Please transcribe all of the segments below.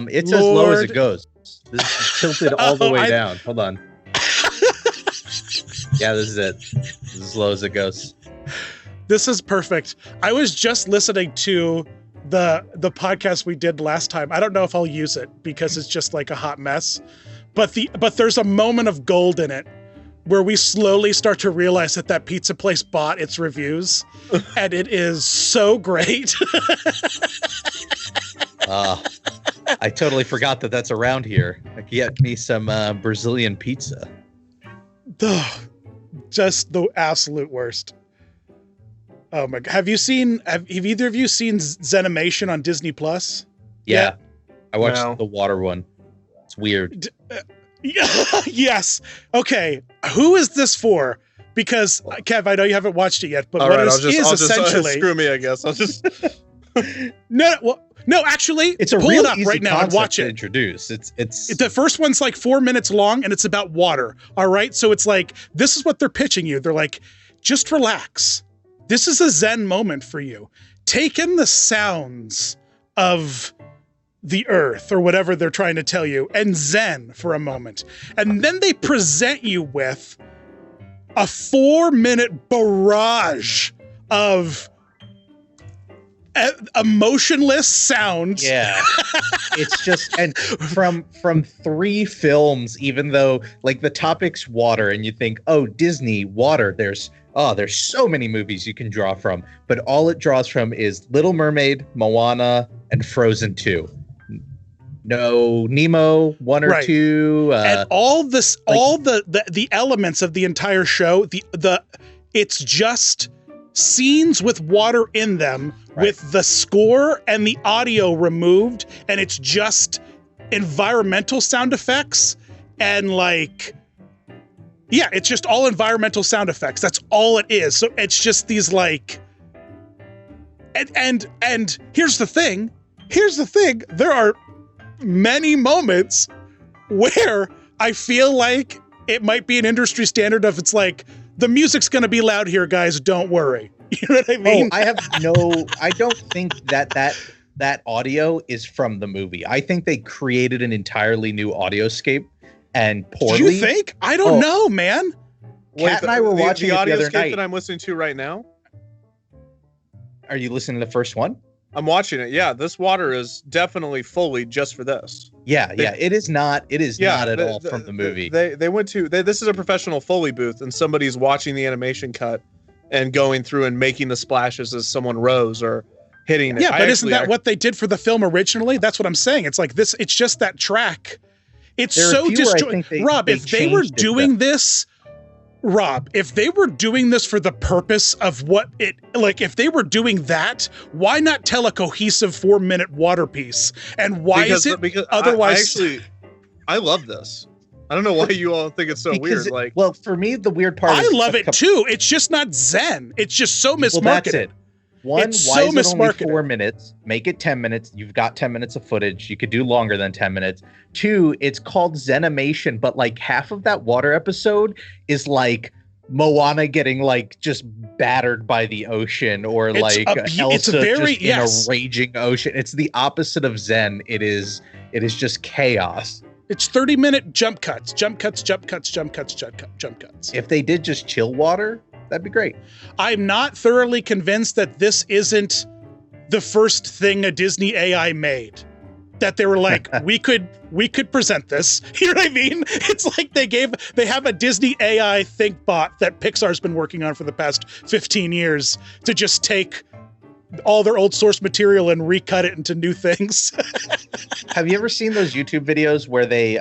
It's as low as it goes. This is tilted all the way down. Hold on. Yeah, this is it. This is as low as it goes. This is perfect. I was just listening to the podcast we did last time. I don't know if I'll use it because it's just like a hot mess. But there's a moment of gold in it where we slowly start to realize that pizza place bought its reviews, and it is so great. I totally forgot that that's around here. Get me some Brazilian pizza. Just the absolute worst. Oh my God. Have either of you seen Zenimation on Disney Plus? Yeah. I watched the water one. It's weird. Yes. Okay. Who is this for? Because Kev, I know you haven't watched it yet, but all what right, is essentially screw me, I guess. I'll just No, actually, it's a pull real it up easy right now and watch it. Introduce. It's the first one's like 4 minutes long and it's about water. All right. So it's like, this is what they're pitching you. They're like, just relax. This is a Zen moment for you. Take in the sounds of the earth or whatever they're trying to tell you and Zen for a moment. And then they present you with a 4-minute barrage of emotionless sounds. Yeah. It's just, and from 3 films, even though like the topic's water and you think, oh, Disney, water, there's so many movies you can draw from, but all it draws from is Little Mermaid, Moana, and Frozen 2. No Nemo 1 or 2. And all this, all the elements of the entire show, it's just scenes with water in them, with the score and the audio removed, and it's just environmental sound effects and it's just all environmental sound effects. That's all it is. So it's just these and here's the thing. There are many moments where I feel like it might be an industry standard of it's like, the music's going to be loud here, guys. Don't worry. You know what I mean? I don't think that audio is from the movie. I think they created an entirely new audioscape and poorly. Do you think? I don't know, man. Kat and I were watching the it the other audioscape night. that I'm listening to right now. Are you listening to the first one? I'm watching it. Yeah, this water is definitely fully just for this. Yeah. It is not at all from the movie. They went to this is a professional Foley booth, and somebody's watching the animation cut and going through and making the splashes as someone rows or hitting it. Yeah, but isn't that what they did for the film originally? That's what I'm saying. It's like this. It's just that track. It's so disjointed. Rob, if they were doing this. Rob, if they were doing this for the purpose of if they were doing that, why not tell a cohesive 4-minute water piece? And because otherwise? I love this. I don't know why you all think it's so weird. Well, for me, the weird part I love it too. It's just not Zen. It's just so mismarketed. Well, that's it. One, it's why so is it only mismarketed. 4 minutes? Make it 10 minutes. You've got 10 minutes of footage. You could do longer than 10 minutes. 2, it's called Zenimation, but like half of that water episode is like Moana getting like just battered by the ocean, or like Elsa just in a raging ocean. It's the opposite of Zen. It is just chaos. It's 30-minute jump cuts. If they did just chill water, that'd be great. I'm not thoroughly convinced that this isn't the first thing a Disney AI made. That they were like, we could present this. You know what I mean? It's like they have a Disney AI think bot that Pixar's been working on for the past 15 years to just take all their old source material and recut it into new things. Have you ever seen those YouTube videos where they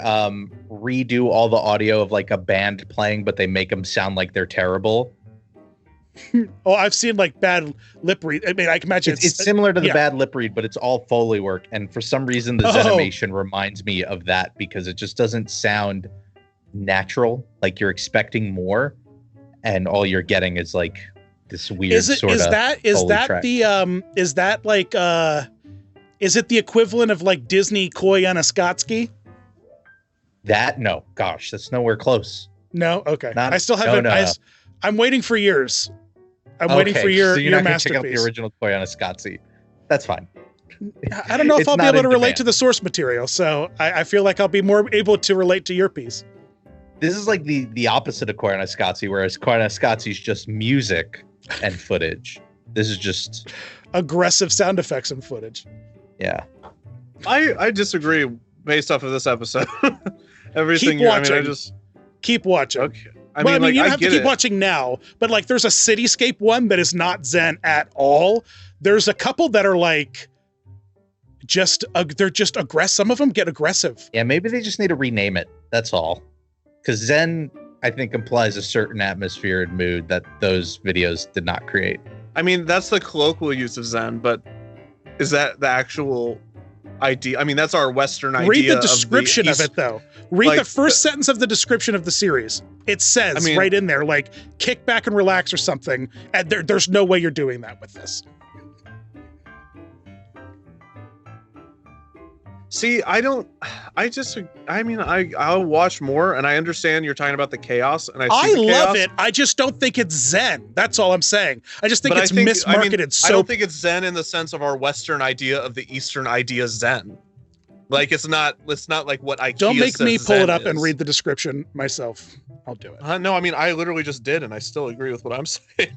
redo all the audio of like a band playing, but they make them sound like they're terrible? Oh, I've seen like bad lip read. I mean, I can imagine it's similar to the bad lip read, but it's all Foley work. And for some reason, the Zenimation reminds me of that because it just doesn't sound natural. Like you're expecting more, and all you're getting is like this weird is it the equivalent of like Disney Koyaanisqatsi? No, gosh, that's nowhere close. No, okay. I still haven't. I'm waiting for yours. I'm waiting for your so you're not masterpiece. Check out the original Koyaanisqatsi. That's fine. I don't know if It's I'll be not able to in relate demand. to the source material, so I feel like I'll be more able to relate to your piece. This is like the opposite of Koyaanisqatsi, whereas Koyaanisqatsi is just music and footage. This is just Aggressive sound effects and footage. yeah. I disagree based off of this episode. Everything. Keep I mean, I watching. just Keep watching. okay. I mean, like, you don't have to get keep it. watching now, but like there's a cityscape one that is not Zen at all. There's a couple that are like they're just aggressive. Some of them get aggressive. Yeah, maybe they just need to rename it. That's all. Because Zen, I think, implies a certain atmosphere and mood that those videos did not create. I mean, that's the colloquial use of Zen, but is that the actual idea? I mean, that's our Western idea. Read the description of East- it, though. Read like, the first sentence of the description of the series. It says I mean- right in there, like, kick back and relax or something. And there's no way you're doing that with this. See, I'll watch more, and I understand you're talking about the chaos, and I I see the love chaos, it. I just don't think it's Zen. That's all I'm saying. I just think but it's I think, mismarketed. I mean, So I don't think it's Zen in the sense of our Western idea of the Eastern idea Zen. Like it's not like what IKEA don't make says me pull Zen it up is. and read the description myself. I'll do it. No, I mean I literally just did, and I still agree with what I'm saying.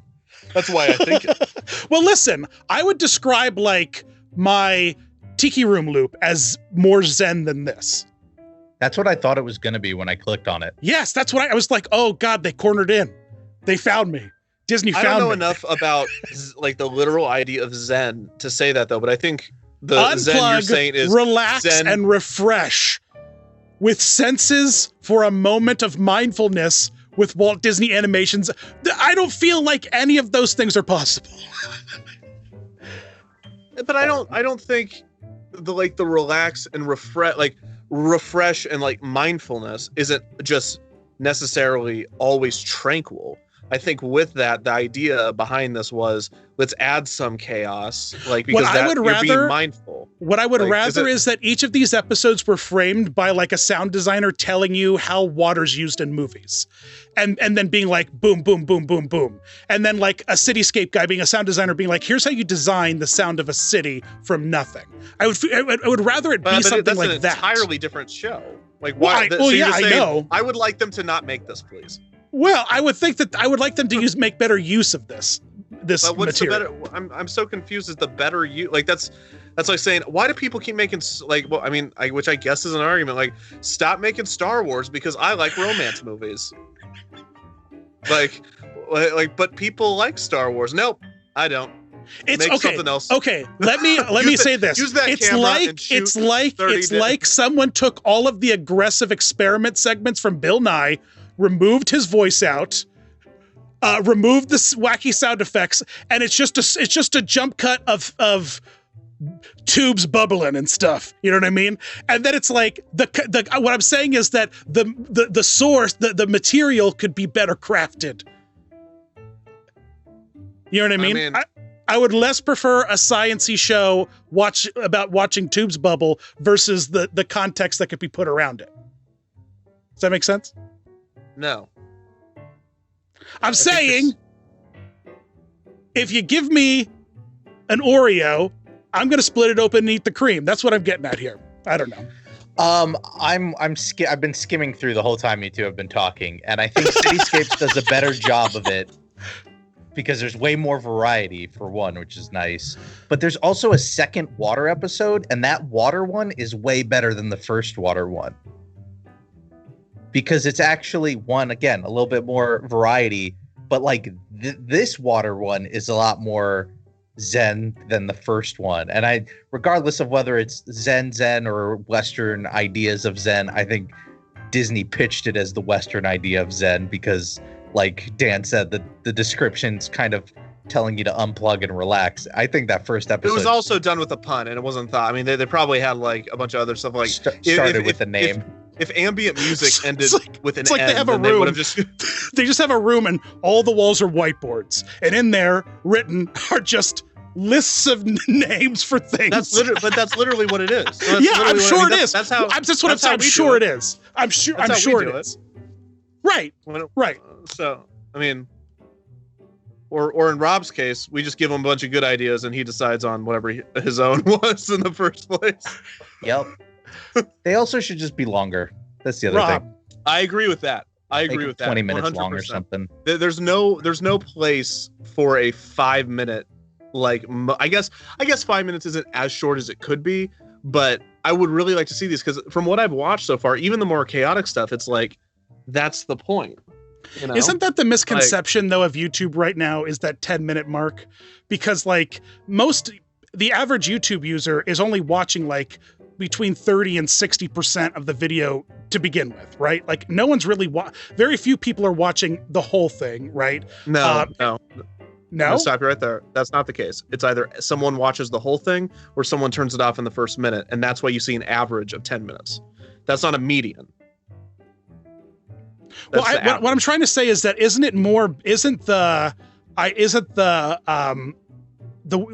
That's why I think it. Well, listen, I would describe like my Tiki Room loop as more Zen than this. That's what I thought it was going to be when I clicked on it. Yes, that's what I was like, oh God, they cornered in. They found me. Disney I found don't know me. enough about like the literal idea of Zen to say that though, but I think the Zen you're Unplug, saying is relax, Zen. and refresh with senses for a moment of mindfulness with Walt Disney Animations. I don't feel like any of those things are possible. But I don't think the relax and refresh and like mindfulness isn't just necessarily always tranquil. I think with that, the idea behind this was let's add some chaos, like because you're being mindful. What I would Like, rather is that each of these episodes were framed by like a sound designer telling you how water's used in movies. And then being like, boom, boom, boom, boom, boom. And then like a cityscape guy being a sound designer being like, here's how you design the sound of a city from nothing. I would rather it be something that's like an that. entirely different show. Like Well, why? I you're saying, know. I would like them to not make this, please. Well, I would think that I would like them to make better use of this But what's material. the better? I'm so confused. Is the better you like that's like saying why do people keep making which I guess is an argument like stop making Star Wars because I like romance movies. But people like Star Wars. Nope, I don't. It's Make okay. something else. Okay, let me say this. use that it's camera like and shoot it's like 30 it's like someone took all of the aggressive experiment segments from Bill Nye, removed his voice out, removed the wacky sound effects, and it's just a jump cut of tubes bubbling and stuff. You know what I mean? And then it's like the what I'm saying is that the source, the material could be better crafted. You know what I mean? I would less prefer a science-y show about watching tubes bubble versus the context that could be put around it. Does that make sense? No. I'm saying if you give me an Oreo, I'm going to split it open and eat the cream. That's what I'm getting at here. I don't know. I've been skimming through the whole time you two have been talking, and I think Cityscapes does a better job of it because there's way more variety for one, which is nice. But there's also a second water episode, and that water one is way better than the first water one. Because it's actually one, again, a little bit more variety, but like this water one is a lot more Zen than the first one. And regardless of whether it's Zen or Western ideas of Zen, I think Disney pitched it as the Western idea of Zen because, like Dan said, the description's kind of telling you to unplug and relax. I think that first episode... It was also done with a pun, and it wasn't thought. I mean, they probably had like a bunch of other stuff like... started with the name. If ambient music ended with an it's like N, they have a then they room. would have just... They just have a room and all the walls are whiteboards. And in there, written, are just lists of names for things. That's literally what it is. So yeah, I'm sure it is. That's how. That's what I'm saying. I'm sure it is. I'm sure it is. Right. When Right. So, I mean, or in Rob's case, we just give him a bunch of good ideas and he decides on whatever his own was in the first place. Yep. They also should just be longer. That's the other thing. I agree with that. I agree Make with that. 20 minutes 100%. long or something. There's no place for a 5-minute, like, I guess 5 minutes isn't as short as it could be, but I would really like to see these, because from what I've watched so far, even the more chaotic stuff, it's like, that's the point. You know? Isn't that the misconception though of YouTube right now, is that 10-minute mark? Because like the average YouTube user is only watching like between 30 and 60% of the video to begin with, right? Like no one's really very few people are watching the whole thing, right? No. No. I'm gonna stop you right there. That's not the case. It's either someone watches the whole thing or someone turns it off in the first minute, and that's why you see an average of 10 minutes. That's not a median. Well, what I'm trying to say is that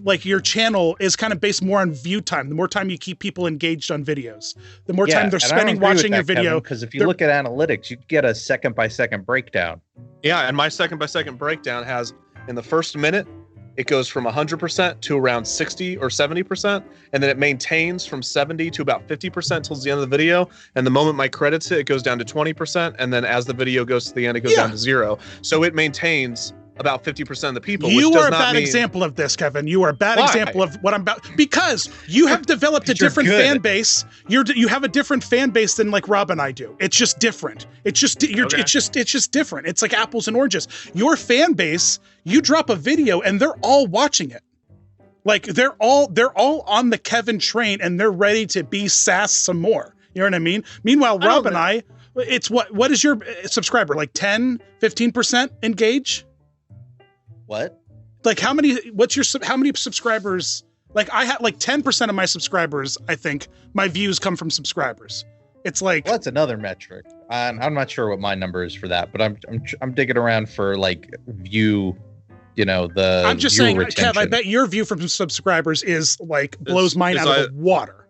like your channel is kind of based more on view time. The more time you keep people engaged on videos, the more time they're spending watching your video. Because if you look at analytics, you get a second-by-second breakdown. Yeah, and my second-by-second breakdown has, in the first minute, it goes from 100% to around 60 or 70%, and then it maintains from 70 to about 50% till the end of the video. And the moment my credits hit, it goes down to 20%, and then as the video goes to the end, it goes down to 0. So it maintains about 50% of the people. You are a bad example of this, Kevin. You are a bad example of what I'm about, because you have developed a different fan base. You have a different fan base than like Rob and I do. It's just different. It's just it's just different. It's like apples and oranges. Your fan base, you drop a video and they're all watching it. Like they're all on the Kevin train and they're ready to be sass some more. You know what I mean? Meanwhile, Rob and I, it's what is your subscriber, like 10, 15% engage? What? Like how many subscribers? Like I have like 10% of my subscribers, I think my views come from subscribers. It's like, well, that's another metric. I'm not sure what my number is for that, but I'm digging around for like view, I'm just saying, retention. Kev, I bet your view from subscribers is like blows mine out of the water.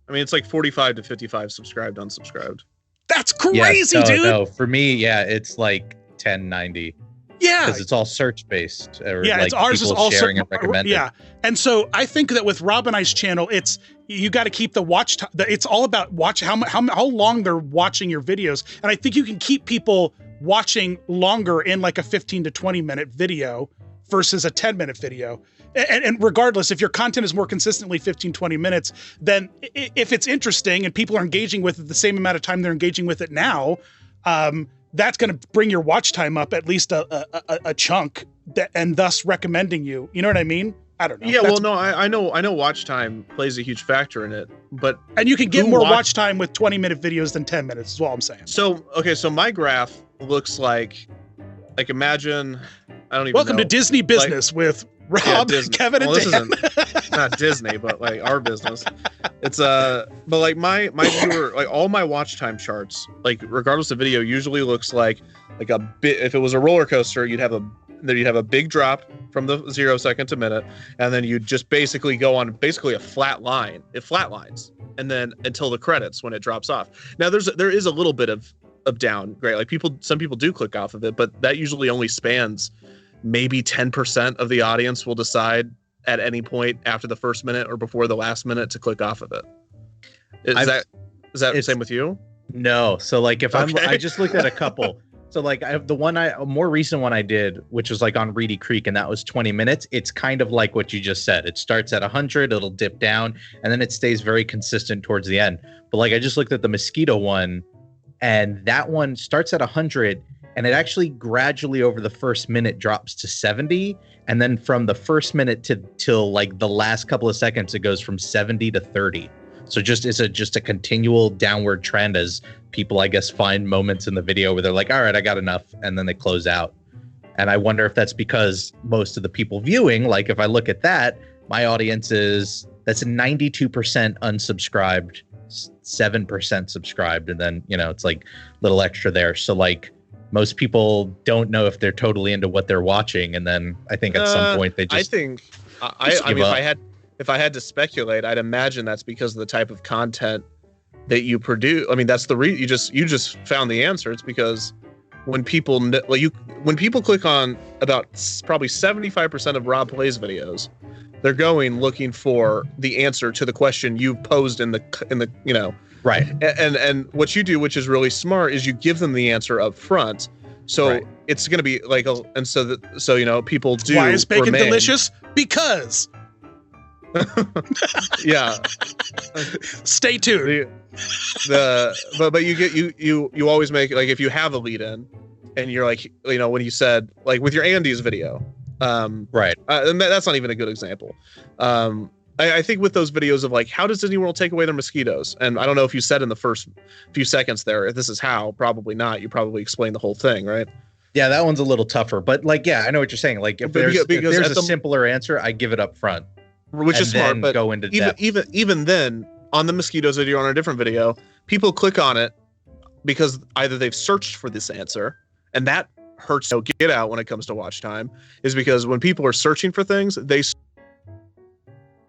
I mean, it's like 45 to 55 subscribed, unsubscribed. That's crazy, dude. No, for me, it's like 1090. Yeah, because it's all search based. Yeah, like ours is all sharing and recommending. Yeah, and so I think that with Rob and I's channel, it's you got to keep the watch time. It's all about how long they're watching your videos, and I think you can keep people watching longer in like a 15 to 20 minute video versus a 10-minute video. And regardless, if your content is more consistently 15, 20 minutes, then if it's interesting and people are engaging with it the same amount of time they're engaging with it now, that's going to bring your watch time up at least a chunk, and thus recommending you. You know what I mean? I don't know. Yeah, well, no, I know watch time plays a huge factor in it, and you can get more watch time with 20-minute videos than 10 minutes is all I'm saying. So my graph looks like imagine, I don't even Welcome know. to Disney Business with Rob, Kevin, and Dan. This isn't not Disney, but like our business. It's but like my viewer, like all my watch time charts, like regardless of video, usually looks like a bit. If it was a roller coaster, you'd have a big drop from the 0 second to minute, and then you'd just basically go on a flat line. It flatlines, and then until the credits when it drops off. Now there is a little bit of downgrade. Like some people do click off of it, but that usually only spans maybe 10% of the audience will decide at any point after the first minute or before the last minute to click off of it. Is that the same with you? No. So like if I just looked at a couple. So like I have a more recent one I did, which was like on Reedy Creek, and that was 20 minutes. It's kind of like what you just said. It starts at 100, it'll dip down, and then it stays very consistent towards the end. But like I just looked at the Mosquito one, and that one starts at 100, and it actually gradually over the first minute drops to 70. And then from the first minute till like the last couple of seconds, it goes from 70 to 30. So it's a continual downward trend as people, I guess, find moments in the video where they're like, all right, I got enough. And then they close out. And I wonder if that's because most of the people viewing, like if I look at that, my audience that's 92% unsubscribed, 7% subscribed. And then, it's like a little extra there. So like, most people don't know if they're totally into what they're watching, and then I think at some point they just. I mean, if I had to speculate, I'd imagine that's because of the type of content that you produce. I mean, that's the you just found the answer. It's because when people when people click on about probably 75% of Rob Plays videos, they're going looking for the answer to the question you posed in the you know. Right. And what you do, which is really smart, is you give them the answer up front. So it's going to be like, and so you know, people do. Why is bacon delicious? Because. Yeah. Stay tuned. But you always make, like, if you have a lead in, and you're like, you know, when you said, like with your Andy's video, and that's not even a good example. I think with those videos of like, how does Disney World take away their mosquitoes? And I don't know if you said in the first few seconds there, if this is how, probably not. You probably explained the whole thing, right? Yeah, that one's a little tougher, but like, yeah, I know what you're saying. Like if there's a simpler answer, I give it up front, which is smart. But go into depth. even then, on the mosquitoes video, on a different video, people click on it because either they've searched for this answer, and that hurts no get out when it comes to watch time, is because when people are searching for things, they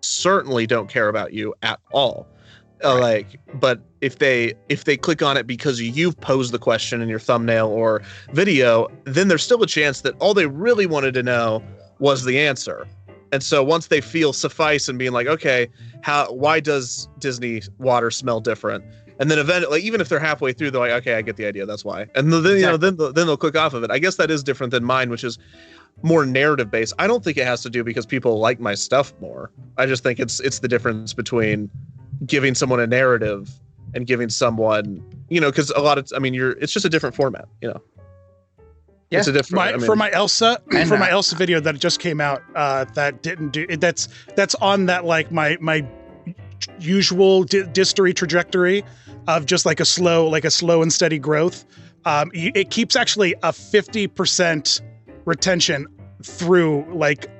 certainly don't care about you at all. Like, but if they click on it because you've posed the question in your thumbnail or video, then there's still a chance that all they really wanted to know was the answer. And so once they feel suffice in being like, okay, why does Disney water smell different? And then eventually, like, even if they're halfway through, they're like, okay, I get the idea. That's why. And then, you know, then they'll click off of it. I guess that is different than mine, which is more narrative based. I don't think it has to do because people like my stuff more. I just think it's the difference between giving someone a narrative and giving someone, you know, because a lot of, I mean, it's just a different format, you know. Yeah, it's a different. For my Elsa video that just came out, that didn't do it. That's on that, like my usual distory trajectory of just like a slow and steady growth. It keeps actually a 50% retention through like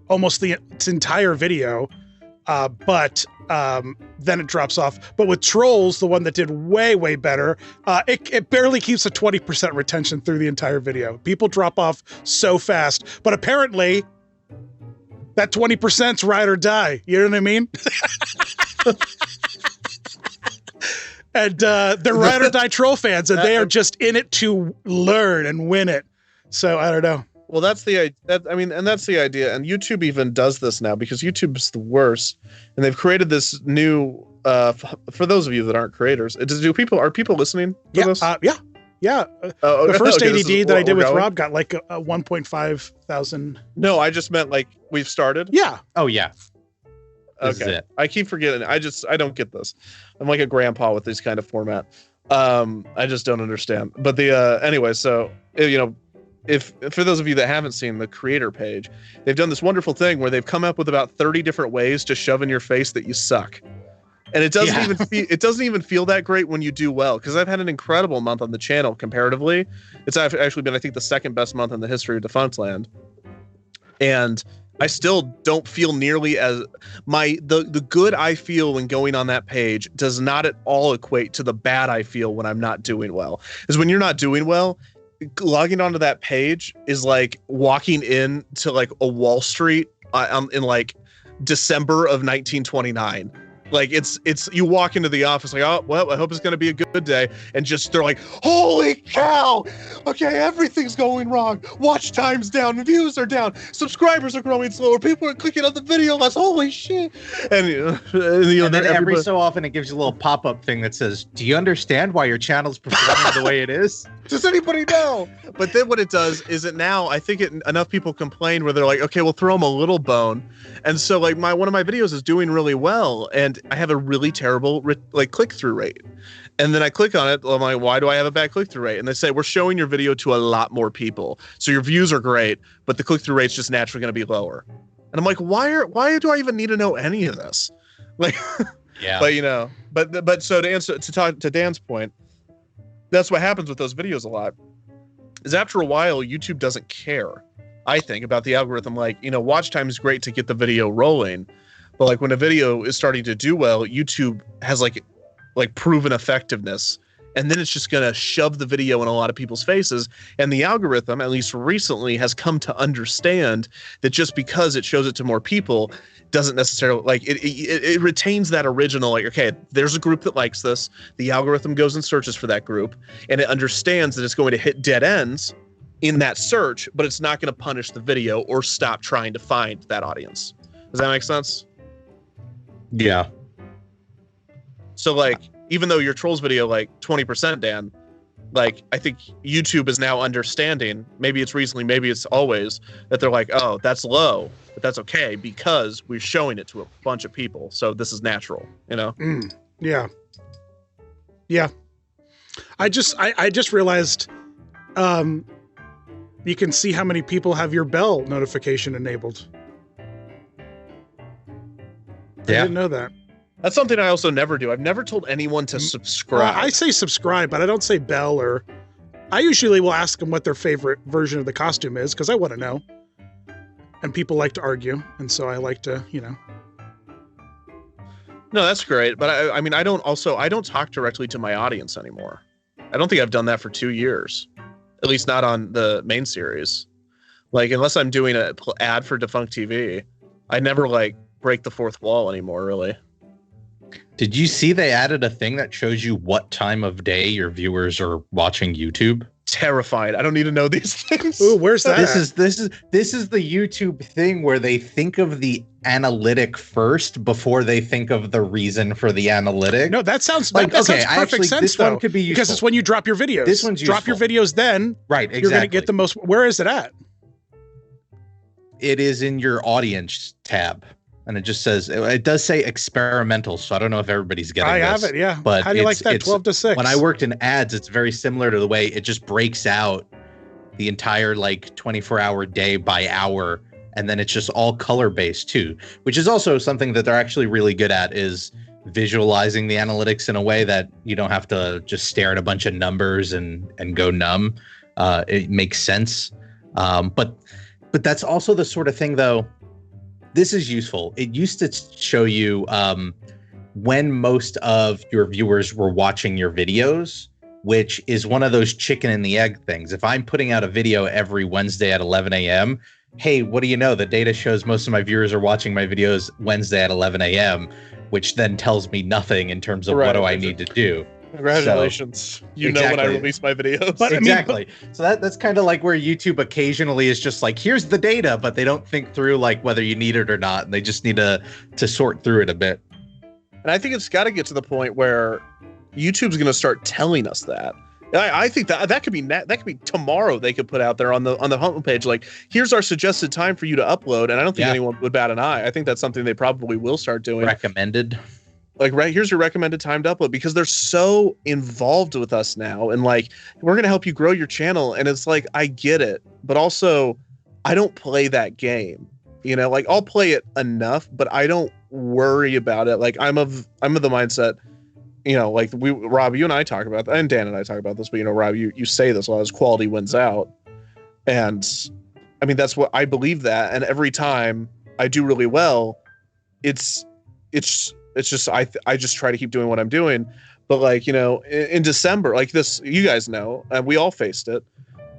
almost its entire video, but then it drops off. But with Trolls, the one that did way better, it barely keeps a 20% retention through the entire video. People drop off so fast, but apparently that 20%'s ride or die. You know what I mean? And they're ride or die troll fans, and they are just in it to learn and win it. So I don't know. Well, that's the idea. And YouTube even does this now because YouTube's the worst. And they've created this new, for those of you that aren't creators, are people listening to this? Yeah. The first ADD that I did with Rob got like a 1.5 thousand. No, I just meant like we've started. Yeah. Oh yeah. Okay. I keep forgetting. I don't get this. I'm like a grandpa with this kind of format. I just don't understand. But anyway, so, you know, if for those of you that haven't seen the creator page, they've done this wonderful thing where they've come up with about 30 different ways to shove in your face that you suck. And it doesn't even feel that great when you do well, because I've had an incredible month on the channel comparatively. It's actually been, I think, the second best month in the history of Defunctland. And I still don't feel nearly as the good I feel when going on that page does not at all equate to the bad I feel when I'm not doing well. Because when you're not doing well, logging onto that page is like walking into like a Wall Street in like December of 1929. Like it's you walk into the office like, oh, well, I hope it's going to be a good day. And just they're like, holy cow. Okay, everything's going wrong. Watch time's down. Views are down. Subscribers are growing slower. People are clicking on the video less. Holy shit. And then every so often it gives you a little pop-up thing that says, do you understand why your channel's performing the way it is? Does anybody know? But then what it does is I think enough people complain where they're like, okay, we'll throw them a little bone. And so like one of my videos is doing really well, and I have a really terrible click-through rate. And then I click on it. I'm like, why do I have a bad click-through rate? And they say, we're showing your video to a lot more people. So your views are great, but the click-through rate's just naturally going to be lower. And I'm like, why do I even need to know any of this? Like, yeah. But you know, but so to talk to Dan's point, that's what happens with those videos a lot. Is after a while, YouTube doesn't care, I think, about the algorithm. Like, you know, watch time is great to get the video rolling, but like when a video is starting to do well, YouTube has like proven effectiveness and then it's just going to shove the video in a lot of people's faces. And the algorithm, at least recently, has come to understand that just because it shows it to more people doesn't necessarily, like, it retains that original, like, okay, there's a group that likes this. The algorithm goes and searches for that group, and it understands that it's going to hit dead ends in that search, but it's not going to punish the video or stop trying to find that audience. Does that make sense? Yeah. So, like, even though your Trolls video, like 20%, Dan, like, I think YouTube is now understanding, maybe it's recently, maybe it's always, that they're like, oh, that's low, but that's okay because we're showing it to a bunch of people. So this is natural, you know? Yeah. Yeah. I just realized you can see how many people have your bell notification enabled. I didn't know that. That's something I also never do. I've never told anyone to subscribe. I say subscribe, but I don't say bell, or I usually will ask them what their favorite version of the costume is because I want to know. And people like to argue, and so I like to, you know. No, that's great. But I mean, I don't talk directly to my audience anymore. I don't think I've done that for 2 years, at least not on the main series. Like, unless I'm doing an ad for Defunct TV, I never like break the fourth wall anymore, really. Did you see they added a thing that shows you what time of day your viewers are watching YouTube? Terrified. I don't need to know these things. Ooh, where's that? This is the YouTube thing where they think of the analytic first before they think of the reason for the analytic. No, that sounds like, that okay, sounds perfect sense. This though, one could be useful. because it's when you drop your videos. This one's drop your videos, then right. Exactly. You're going to get the most. Where is it at? It is in your audience tab. And it just says, it does say experimental, so I don't know if everybody's getting this. I have it, yeah. But how do you like that, 12 to 6? When I worked in ads, it's very similar to the way it just breaks out the entire, like, 24-hour day by hour, and then it's just all color-based, too, which is also something that they're actually really good at, is visualizing the analytics in a way that you don't have to just stare at a bunch of numbers and go numb. It makes sense. But that's also the sort of thing, though. This is useful. It used to show you when most of your viewers were watching your videos, which is one of those chicken and the egg things. If I'm putting out a video every Wednesday at 11 a.m., hey, what do you know? The data shows most of my viewers are watching my videos Wednesday at 11 a.m., which then tells me nothing in terms of what do I need to do. Congratulations. So, you know when I release my videos. But, exactly. So that's kind of like where YouTube occasionally is just like, here's the data, but they don't think through like whether you need it or not. And they just need to sort through it a bit. And I think it's got to get to the point where YouTube's going to start telling us that. I think that could be tomorrow. They could put out there on the homepage, like, here's our suggested time for you to upload. And I don't think anyone would bat an eye. I think that's something they probably will start doing. Recommended. Like, right, here's your recommended time to upload, because they're so involved with us now. And like, we're going to help you grow your channel. And it's like, I get it, but also I don't play that game, you know, like I'll play it enough, but I don't worry about it. Like I'm of the mindset, you know, like Rob, you and I talk about that, and Dan and I talk about this, but you know, Rob, you say this a lot, as quality wins out. And I mean, that's what I believe that. And every time I do really well, it's just I just try to keep doing what I'm doing. But like, you know, in December, like this, you guys know, and we all faced it,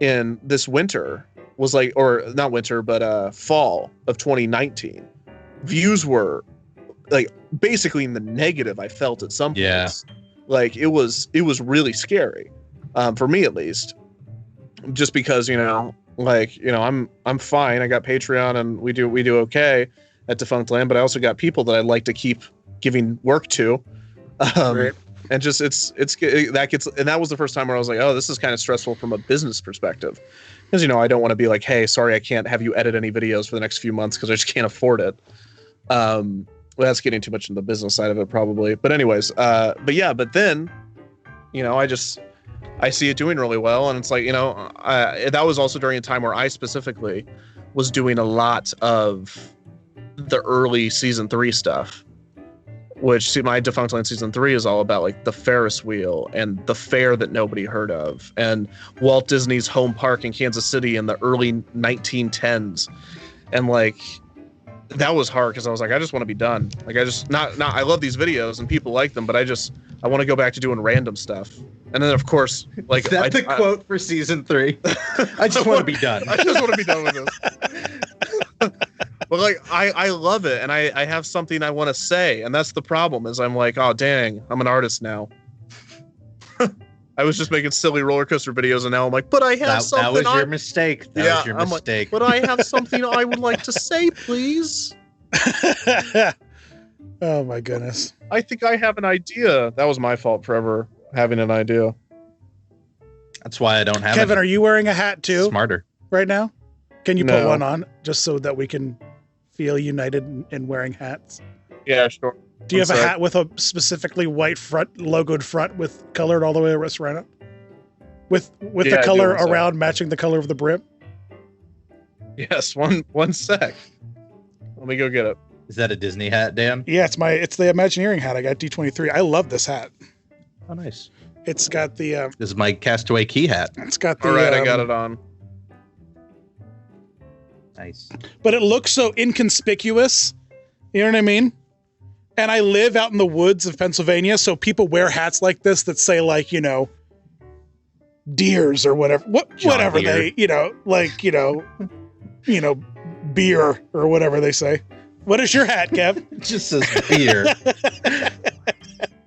in this winter was like, or not winter, but fall of 2019, views were like basically in the negative. I felt at some points. Like it was really scary, for me at least, just because, you know, like, you know, I'm fine. I got Patreon and we do okay at Defunct Land, but I also got people that I'd like to keep giving work to. Right. And just that was the first time where I was like, oh, this is kind of stressful from a business perspective, because, you know, I don't want to be like, hey, sorry, I can't have you edit any videos for the next few months because I just can't afford it. Well, that's getting too much in the business side of it probably, but anyways, but then, you know, I see it doing really well, and it's like, you know, that was also during a time where I specifically was doing a lot of the early season 3 stuff, which, see, my Defunct Land season 3 is all about like the Ferris wheel and the fair that nobody heard of, and Walt Disney's home park in Kansas City in the early 1910s. And like, that was hard because I was like, I just want to be done. Like I just not I love these videos and people like them, but I want to go back to doing random stuff. And then of course, like Is that the quote for season 3? I just want to be done. I just want to be done with this. But like I love it, and I have something I want to say, and that's the problem. Is I'm like, oh dang, I'm an artist now. I was just making silly roller coaster videos, and now I'm like, but I have something. That was your mistake. That was your mistake. Like, but I have something I would like to say, please. Oh my goodness. I think I have an idea. That was my fault for ever having an idea. That's why I don't have Kevin, are you wearing a hat too? Smarter. Right now? Can you put No. one on just so that we can feel united in wearing hats? Yeah, sure. Do you One have a sec. hat with a specifically white front, logoed front with colored all the way around it? With Yeah, the I do, color one sec. around matching the color of the brim? Yes, one sec. Let me go get it. Is that a Disney hat, Dan? Yeah, it's the Imagineering hat. I got D23. I love this hat. Oh, nice. It's got the This is my Castaway Key hat. All right, I got it on. Nice. But it looks so inconspicuous. You know what I mean? And I live out in the woods of Pennsylvania, so people wear hats like this that say, like, you know, deers or whatever. John Whatever Deere. they, you know, like, you know, beer or whatever they say. What is your hat, Kev? It just says beer.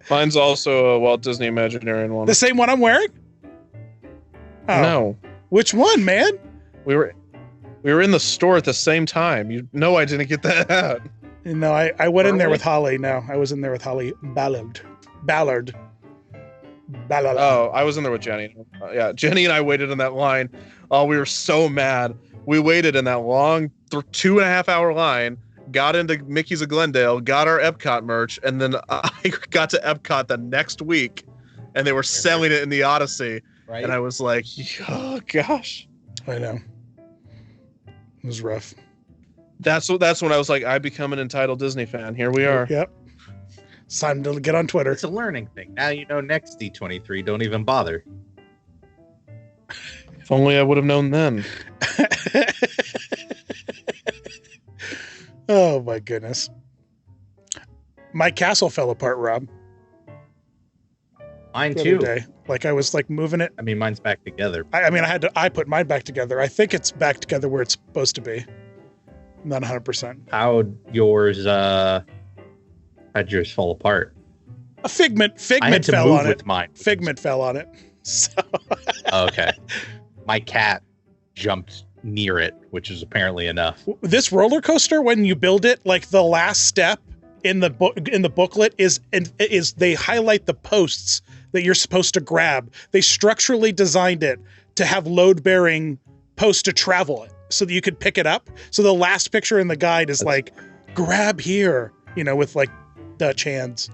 Mine's also a Walt Disney Imagineering one. The same one I'm wearing? Oh, No, which one, man? we were in the store at the same time. You know I didn't get that hat. No, I went in there Really? with Holly. No, I was in there with Holly Ballard. Ballard. Oh, I was in there with Jenny. Yeah, Jenny and I waited in that line. Oh, we were so mad. We waited in that long 2.5 hour line, got into Mickey's of Glendale, got our Epcot merch, and then I got to Epcot the next week, and they were selling it in the Odyssey. Right? And I was like, oh gosh. I know. It was rough. That's when I was like, I become an entitled Disney fan. Here we are. Yep. It's time to get on Twitter. It's a learning thing. Now you know next D23. Don't even bother. If only I would have known then. Oh my goodness. My castle fell apart, Rob. Mine The other too. day. Like I was like moving it. I mean, mine's back together. I mean, I put mine back together. I think it's back together where it's supposed to be. Not 100%. How'd yours fall apart? A figment I had to fell move on with it. mine. Figment fell on it. So Okay. My cat jumped near it, which is apparently enough. this roller coaster, when you build it, like the last step in the booklet is they highlight the posts that you're supposed to grab. They structurally designed it to have load-bearing posts to travel it so that you could pick it up. So the last picture in the guide is like, grab here, you know, with like Dutch hands.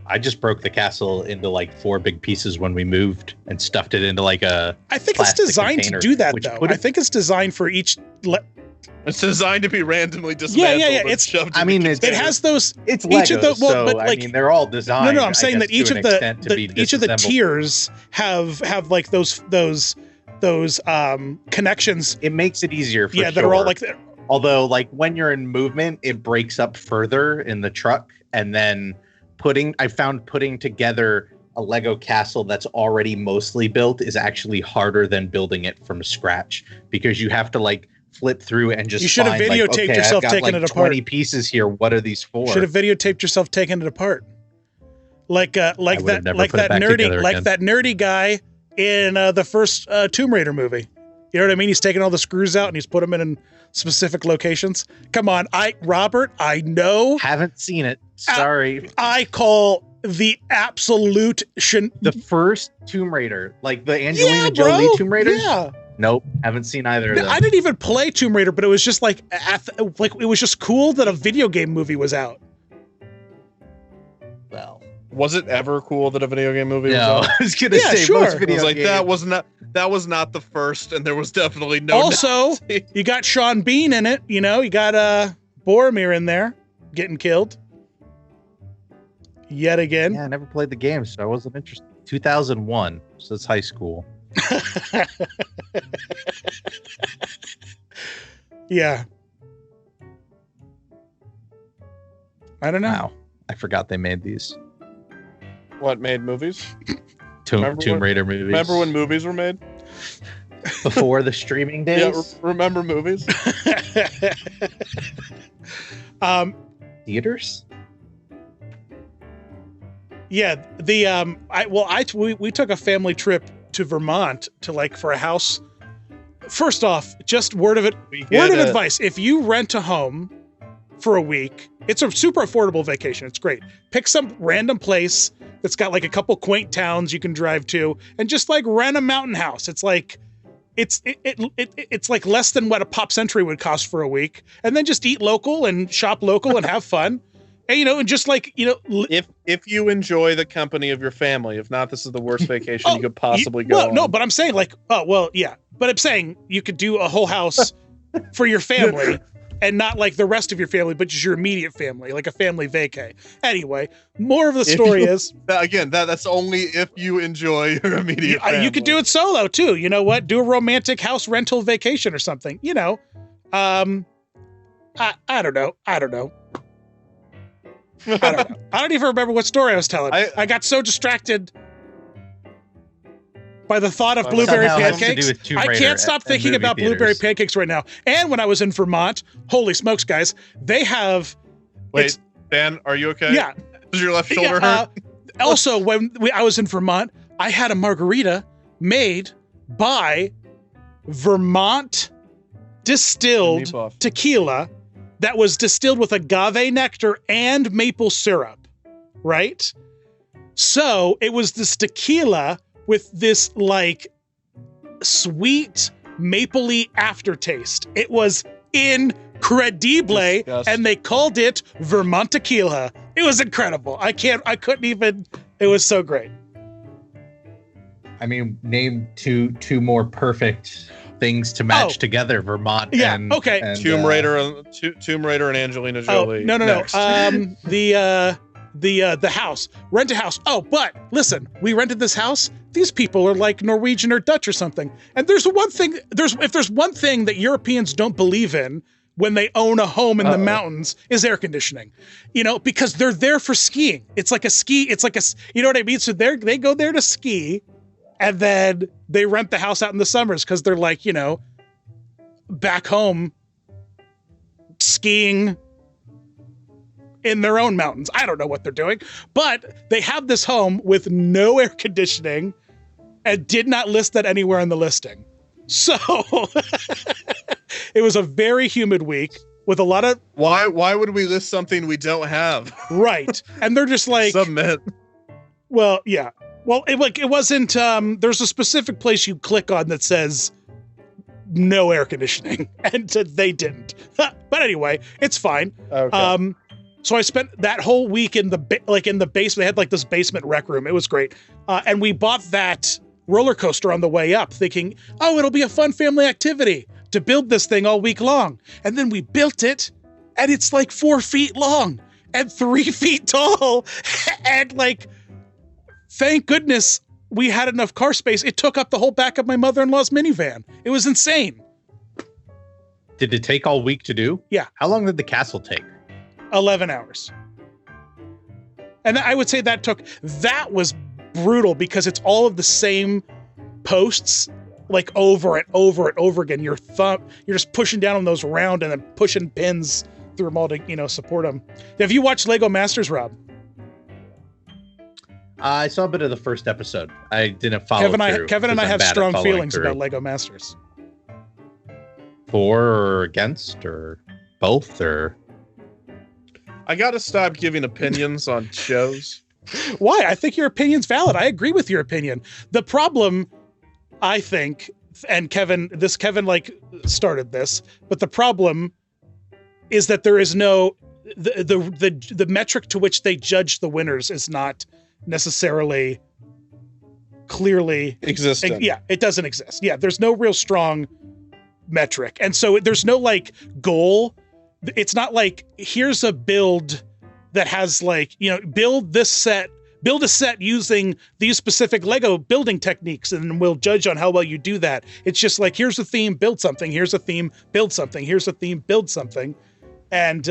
I just broke the castle into like 4 big pieces when we moved and stuffed it into like a. I think it's Plastic designed container, to do that, which though. would've- I think it's designed for each. It's designed to be randomly dismantled. yeah, and it's- shoved I in mean, the it's- It container. has those. It's Each of Legos, the- well, so but, I like- mean they're all designed. No, I'm saying I that guess, each to of an extent to be each of the disassembled. tiers have like those connections. It makes it easier for Yeah, that sure. are all like. Although, like when you're in movement, it breaks up further in the truck, and then I found putting together a Lego castle that's already mostly built is actually harder than building it from scratch because you have to like flip through and just. You should have find, like, videotaped okay, yourself I've got, taking like, it apart. 20 pieces here. What are these for? Should have videotaped yourself taking it apart, like would've never put it back together again. that nerdy guy in the first Tomb Raider movie. You know what I mean? He's taking all the screws out and he's put them in specific locations. Come on, Robert, I know. Haven't seen it. Sorry. I call the absolute The first Tomb Raider, like the Angelina yeah, Jolie bro. Tomb Raiders. Yeah. Nope, haven't seen either of them. I didn't even play Tomb Raider, but it was just like it was just cool that a video game movie was out. Well, Was it ever cool that a video game movie was no, out? I was gonna Yeah, say sure. most I video was like, games. that was not the first, and there was definitely no. Also, novelty. you got Sean Bean in it. You know, you got Boromir in there getting killed yet again. Yeah, I never played the game, so I wasn't interested. 2001, so it's high school. Yeah. I don't know. Wow, I forgot they made these What made movies? Tomb Raider movies. Remember when movies were made? Before the streaming days? Remember movies? Theaters? Yeah, we took a family trip to Vermont for a house. First off, just word of advice: if you rent a home for a week, it's a super affordable vacation. It's great. Pick some random place that's got like a couple quaint towns you can drive to, and just like rent a mountain house. It's like it's like less than what a Pop Century would cost for a week, and then just eat local and shop local and have fun. And, and just if you enjoy the company of your family, if not, this is the worst vacation you could possibly go on. No, but I'm saying but I'm saying you could do a whole house for your family and not like the rest of your family, but just your immediate family, like a family vacay. Anyway, more of the story is that's only if you enjoy your immediate family. You could do it solo too. You know what? Do a romantic house rental vacation or something, I don't know. I don't know. I don't even remember what story I was telling. I got so distracted by the thought of blueberry pancakes. I can't stop thinking about blueberry pancakes right now. And when I was in Vermont, holy smokes, guys, they have... Wait, Dan, are you okay? Yeah. Does your left shoulder hurt? Also, when I was in Vermont, I had a margarita made by Vermont distilled tequila that was distilled with agave nectar and maple syrup, right? So it was this tequila with this like sweet mapley aftertaste. It was incredible, and they called it Vermont tequila. It was incredible. I couldn't even, it was so great. I mean, name two more perfect things to match together: Vermont and Tomb Raider and Angelina Jolie. No. The house. Rent a house. Oh, but listen, we rented this house. These people are like Norwegian or Dutch or something. And if there's one thing that Europeans don't believe in when they own a home in the mountains is air conditioning. Because they're there for skiing. It's like you know what I mean? So they go there to ski, and then they rent the house out in the summers because they're like, back home skiing in their own mountains. I don't know what they're doing, but they have this home with no air conditioning and did not list that anywhere in the listing. So it was a very humid week with a lot of... Why would we list something we don't have? Right. And they're just like... Submit. Well, yeah. Well, it wasn't, there's a specific place you click on that says no air conditioning, and they didn't. But anyway, it's fine. Okay. So I spent that whole week in the basement. They had like this basement rec room. It was great. And we bought that roller coaster on the way up thinking, it'll be a fun family activity to build this thing all week long. And then we built it, and it's like 4 feet long and 3 feet tall. And like, thank goodness we had enough car space. It took up the whole back of my mother-in-law's minivan. It was insane. Did it take all week to do? Yeah. How long did the castle take? 11 hours. And I would say that was brutal because it's all of the same posts, like over and over and over again. You're just pushing down on those round and then pushing pins through them all to, support them. Have you watched Lego Masters, Rob? I saw a bit of the first episode. I didn't follow through. Kevin and I have strong feelings about Lego Masters. For or against, or both, or... I gotta stop giving opinions on shows. Why? I think your opinion's valid. I agree with your opinion. The problem, I think, and Kevin started this, but the problem is that there is no... The metric to which they judge the winners is not necessarily clearly existent. Yeah, it doesn't exist. Yeah, there's no real strong metric. And so there's no like goal. It's not like here's a build that has like, build a set using these specific Lego building techniques and we'll judge on how well you do that. It's just like, here's a theme, build something. Here's a theme, build something. Here's a theme, build something. And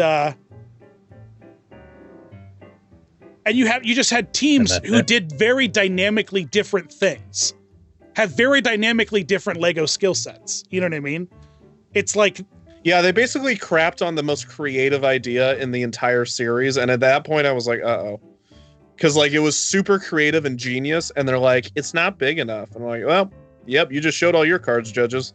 And you just had teams who did very dynamically different things, have very dynamically different Lego skill sets. You know what I mean? It's like, yeah, they basically crapped on the most creative idea in the entire series. And at that point I was like, uh-oh. Because like it was super creative and genius, and they're like, it's not big enough. And I'm like, well, yep, you just showed all your cards, judges.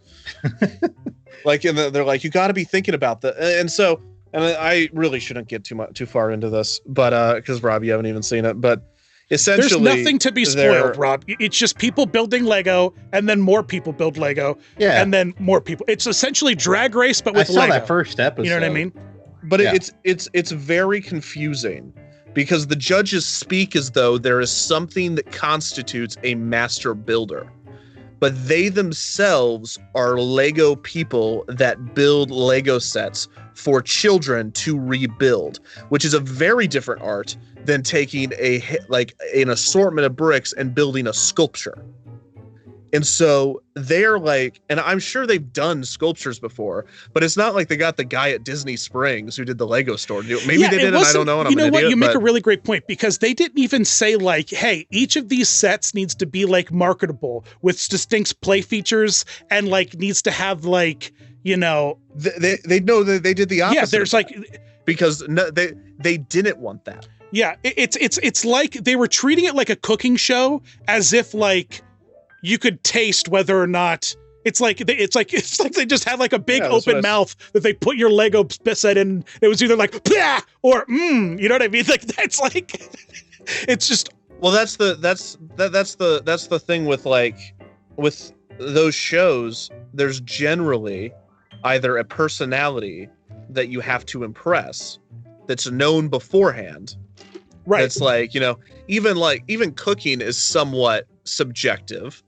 Like, and they're like, you got to be thinking about that. And so, and I really shouldn't get too far into this, but because Rob, you haven't even seen it, but essentially, there's nothing to be spoiled, Rob. It's just people building Lego, and then more people build Lego, and then more people. It's essentially Drag Race, but with Lego. I saw that first episode. You know what I mean? But it's very confusing. Because the judges speak as though there is something that constitutes a master builder. But they themselves are Lego people that build Lego sets for children to rebuild, which is a very different art than taking an assortment of bricks and building a sculpture. And so they're like, and I'm sure they've done sculptures before, but it's not like they got the guy at Disney Springs who did the Lego store. Maybe they did, and I don't know. And you know what? You make a really great point, because they didn't even say like, hey, each of these sets needs to be like marketable with distinct play features and like needs to have like, you know, they know that they did the opposite. Yeah, there's like, because they didn't want that. Yeah, it's like they were treating it like a cooking show, as if like you could taste whether or not it's like they just had like a big open mouth that they put your Lego set in. It was either like Pah! Or you know what I mean? Like that's like it's just, well, that's the thing with like with those shows. There's generally either a personality that you have to impress that's known beforehand. Right. It's like, you know, even cooking is somewhat subjective.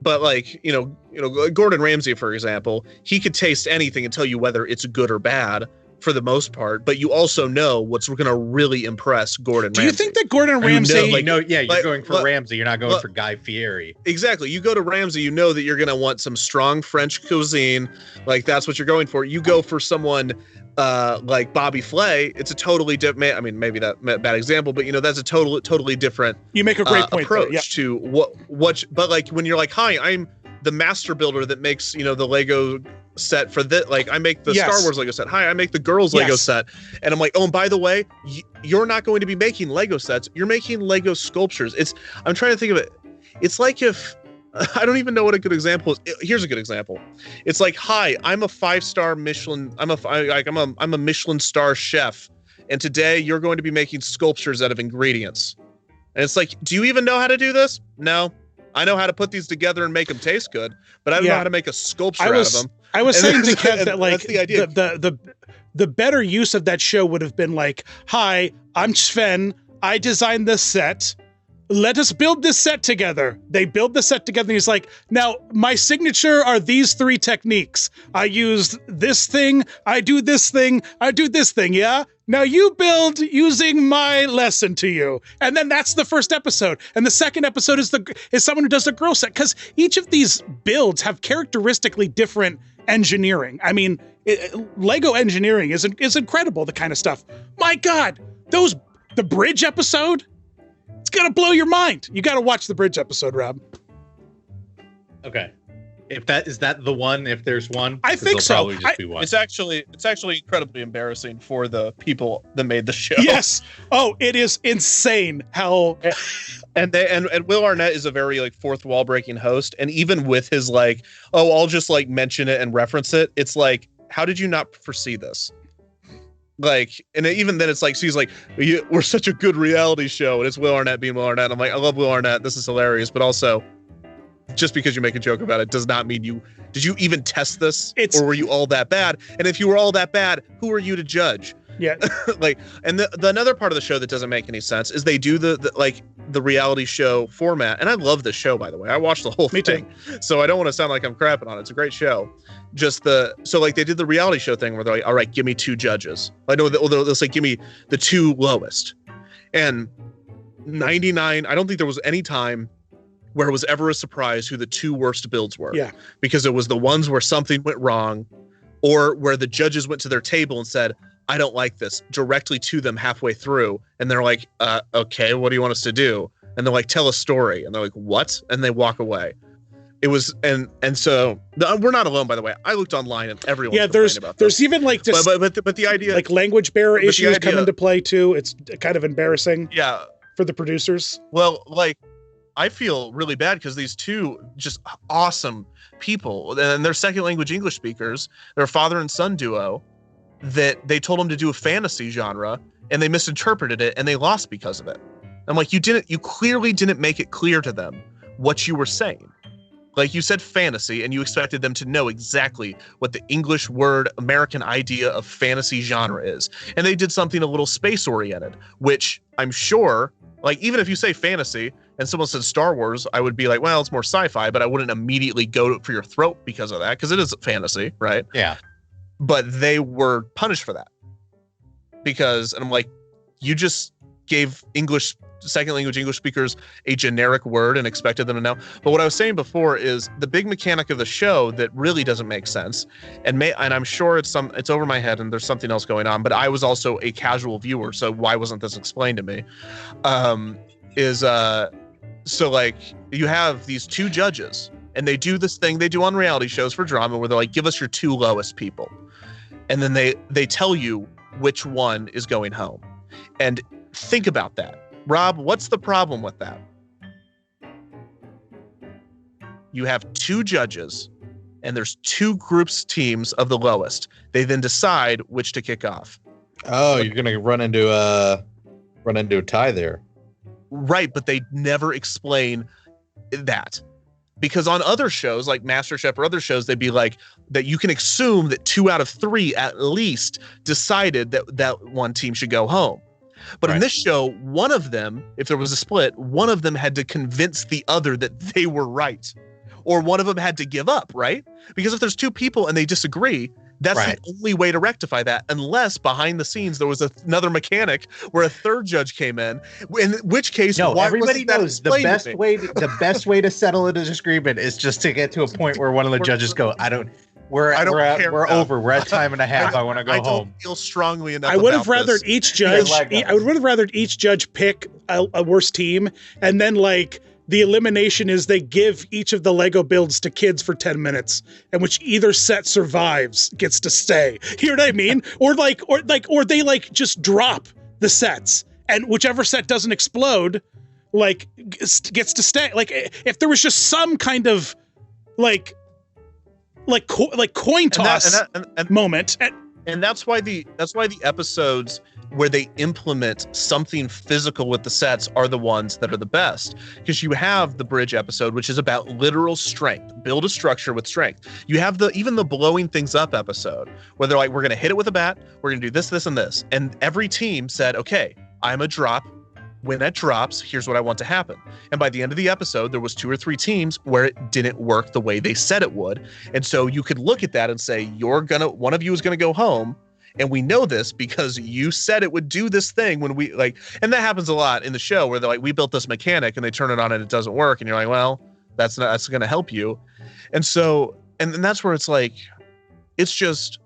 But like, you know, Gordon Ramsay, for example, he could taste anything and tell you whether it's good or bad for the most part. But you also know what's going to really impress Gordon Ramsay. Do you think that Gordon Ramsay? You're going for Ramsay. You're not going for Guy Fieri. Exactly. You go to Ramsay, you know that you're going to want some strong French cuisine. Like that's what you're going for. You go for someone like Bobby Flay. It's a totally different. I mean, maybe that bad example, but you know that's a totally different. You make a great point approach there, to what. But like when you're like, hi, I'm the master builder that makes, you know, the Lego set for this. Like I make the Star Wars Lego set. Hi, I make the girls Lego set. And I'm like, oh, and by the way, you're not going to be making Lego sets. You're making Lego sculptures. I'm trying to think of it. It's like if I don't even know what a good example is. Here's a good example. It's like, hi, I'm a 5-star Michelin. I'm a Michelin star chef, and today you're going to be making sculptures out of ingredients. And it's like, do you even know how to do this? No, I know how to put these together and make them taste good, but I don't know how to make a sculpture out of them. I was saying to Kev that like the idea. The better use of that show would have been like, hi, I'm Sven. I designed this set. Let us build this set together. They build the set together. And he's like, now my signature are these 3 techniques. I use this thing. I do this thing. I do this thing. Yeah. Now you build using my lesson to you. And then that's the first episode. And the second episode is someone who does the girl set. Cause each of these builds have characteristically different engineering. I mean, Lego engineering is incredible. The kind of stuff, my God, the bridge episode, it's gonna blow your mind. You got to watch the bridge episode, Rob. Okay, if that the one, if there's one, I think so. It's actually incredibly embarrassing for the people that made the show. Yes. Oh, it is insane how. And Will Arnett is a very like fourth wall breaking host, and even with his like, oh, I'll just like mention it and reference it. It's like, how did you not foresee this? Like, and even then it's like, she's like, we're such a good reality show, and it's Will Arnett being Will Arnett. I'm like, I love Will Arnett. This is hilarious. But also, just because you make a joke about it does not mean did you even test this? Or were you all that bad? And if you were all that bad, who are you to judge? Yeah. Like, and the another part of the show that doesn't make any sense is they do the reality show format. And I love this show, by the way. I watched the whole thing. So I don't want to sound like I'm crapping on it. It's a great show. So like they did the reality show thing where they're like, all right, give me 2 judges. I know they'll say, give me the 2 lowest. And 99, I don't think there was any time where it was ever a surprise who the 2 worst builds were. Yeah. Because it was the ones where something went wrong, or where the judges went to their table and said, I don't like this, directly to them halfway through. And they're like, okay, what do you want us to do? And they're like, tell a story. And they're like, what? And they walk away. It was, and so we're not alone, by the way. I looked online and everyone. Yeah, there's even like just but the idea, like language barrier issues come into play too. It's kind of embarrassing. Yeah, for the producers. Well, like I feel really bad because these two just awesome people, and they're second language English speakers. They're a father and son duo that they told them to do a fantasy genre, and they misinterpreted it, and they lost because of it. I'm like, you clearly didn't make it clear to them what you were saying. Like you said fantasy, and you expected them to know exactly what the English word American idea of fantasy genre is. And they did something a little space oriented, which I'm sure, like even if you say fantasy and someone said Star Wars, I would be like, well, it's more sci-fi, but I wouldn't immediately go for your throat because of that, because it is fantasy, right? Yeah. But they were punished for that. And I'm like, you just gave second language English speakers a generic word and expected them to know. But what I was saying before is the big mechanic of the show that really doesn't make sense, and I'm sure it's over my head and there's something else going on, but I was also a casual viewer, so why wasn't this explained to me? So like you have these two judges, and they do this thing they do on reality shows for drama where they're like, give us your two lowest people, and then they tell you which one is going home. And think about that. Rob, what's the problem with that? You have two judges, and there's two teams of the lowest. They then decide which to kick off. Oh, you're gonna run into a tie there. Right, but they never explain that. Because on other shows like MasterChef or other shows, they'd be like that you can assume that 2 out of 3 at least decided that one team should go home. But in this show, one of them, if there was a split, one of them had to convince the other that they were right. Or one of them had to give up, right? Because if there's two people and they disagree, that's the only way to rectify that, unless behind the scenes there was another mechanic where a third judge came in which case, everybody knows the best way to settle a disagreement is just to get to a point where one of the judges go, we're over. We're at time and a half. I want to go home. I don't feel strongly enough. I would have rathered each judge. I would have rathered each judge pick a worse team, and then like the elimination is they give each of the Lego builds to kids for 10 minutes, and which either set survives gets to stay. You know what I mean? or they like just drop the sets, and whichever set doesn't explode, like gets to stay. Like if there was just some kind of like coin toss moment. And that's why the episodes where they implement something physical with the sets are the ones that are the best. Because you have the bridge episode, which is about literal strength, build a structure with strength. You have even the blowing things up episode where they're like, we're going to hit it with a bat. We're going to do this, this, and this. And every team said, okay, I'm a drop. When that drops, here's what I want to happen. And by the end of the episode, there was 2 or 3 teams where it didn't work the way they said it would. And so you could look at that and say, one of you is going to go home. And we know this because you said it would do this thing when we and that happens a lot in the show where they're like, we built this mechanic, and they turn it on and it doesn't work. And you're like, well, that's going to help you. And so, and that's where it's like, it's just,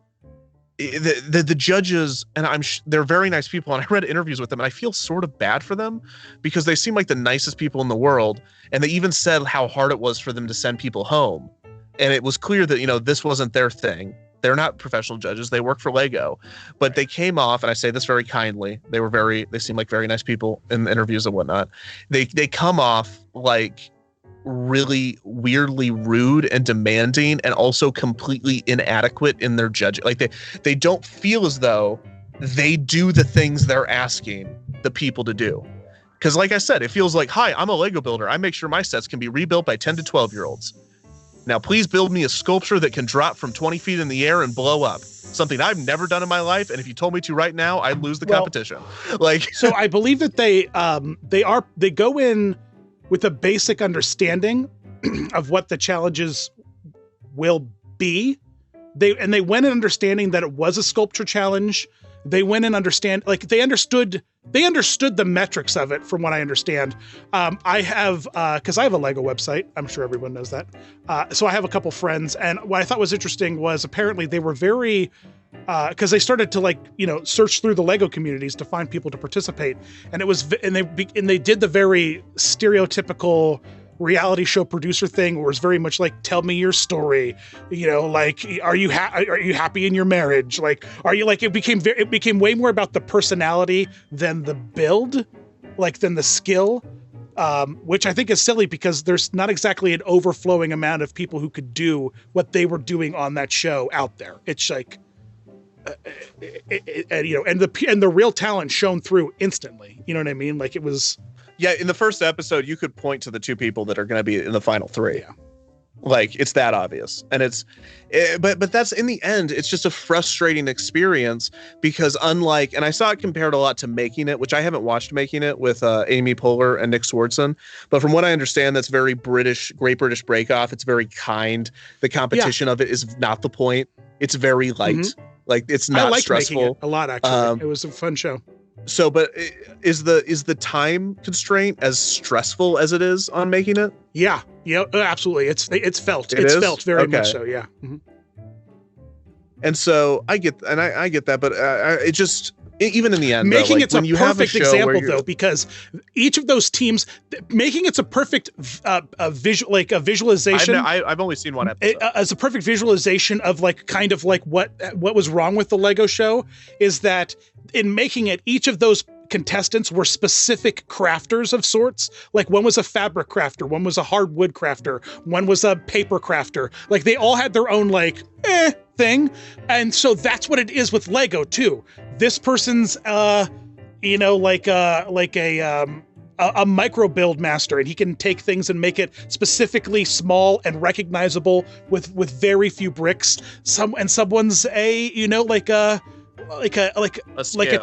the judges, and they're very nice people, and I read interviews with them, and I feel sort of bad for them because they seem like the nicest people in the world, and they even said how hard it was for them to send people home, and it was clear that this wasn't their thing. They're not professional judges. They work for Lego, but they came off, and I say this very kindly, they seem like very nice people in the interviews and whatnot. They come off like really weirdly rude and demanding, and also completely inadequate in their judging. Like they don't feel as though they do the things they're asking the people to do. Because like I said, it feels like, hi, I'm a Lego builder. I make sure my sets can be rebuilt by 10 to 12-year-olds. Now, please build me a sculpture that can drop from 20 feet in the air and blow up. Something I've never done in my life, and if you told me to right now, I'd lose the competition. So I believe that they go in with a basic understanding of what the challenges will be. They went in understanding that it was a sculpture challenge. They went in they understood the metrics of it, from what I understand. I have, because I have a Lego website. I'm sure everyone knows that. So I have a couple friends, and what I thought was interesting was apparently they were very because they started to search through the Lego communities to find people to participate, and they did the very stereotypical reality show producer thing, where it's very much like, tell me your story, are you happy in your marriage, it became way more about the personality than the build, than the skill, which I think is silly, because there's not exactly an overflowing amount of people who could do what they were doing on that show out there. It's like, and the real talent shone through instantly. You know what I mean? Like, it was. Yeah, in the first episode, you could point to the two people that are going to be in the final three. Yeah. Like, it's that obvious. And but that's, in the end, it's just a frustrating experience, because unlike, and I saw it compared a lot to Making It, which I haven't watched Making It with Amy Poehler and Nick Swardson, but from what I understand, that's very British, Great British Break Off. It's very kind. The competition of it is not the point. It's very light. Mm-hmm. Like, it's not stressful. Making It a lot, actually. It was a fun show. So, but is the time constraint as stressful as it is on Making It? Yeah, absolutely. It's felt. It's felt very much so. Yeah. Mm-hmm. And so I get that, but it just, even in the end, Making It's a perfect example, though, because each of those teams, Making It's a perfect visualization. I've only seen one episode. As a perfect visualization of what was wrong with the Lego show is that in Making It, each of those contestants were specific crafters of sorts. Like, one was a fabric crafter, one was a hardwood crafter, one was a paper crafter. Like, they all had their own thing. And so that's what it is with Lego too. This person's a micro build master, and he can take things and make it specifically small and recognizable with very few bricks. Someone's like a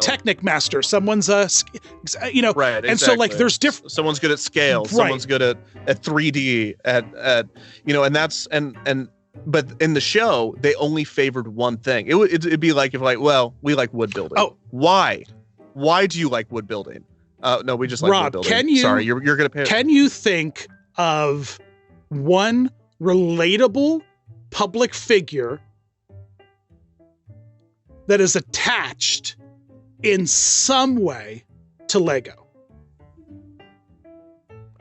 Technic master. Someone's right. Exactly. And so there's different. Someone's good at scale. Right. Someone's good at 3D and that's but in the show they only favored one thing. It'd be like, we like wood building. Oh, why do you like wood building? No, we just like wood building. Sorry, you're gonna pay. Can you think of one relatable public figure that is attached in some way to Lego?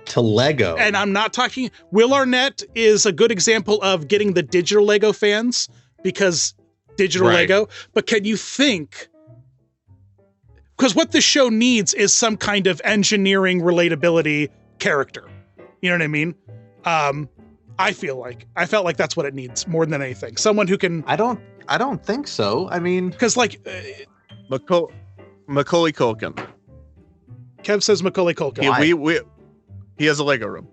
To Lego. And I'm not talking, Will Arnett is a good example of getting the digital Lego fans, because digital Lego, but can you think, because what this show needs is some kind of engineering relatability character. You know what I mean? I felt like that's what it needs more than anything. Someone who can. I don't think so. I mean, because Macaulay Culkin. Kev says Macaulay Culkin. He has a Lego room.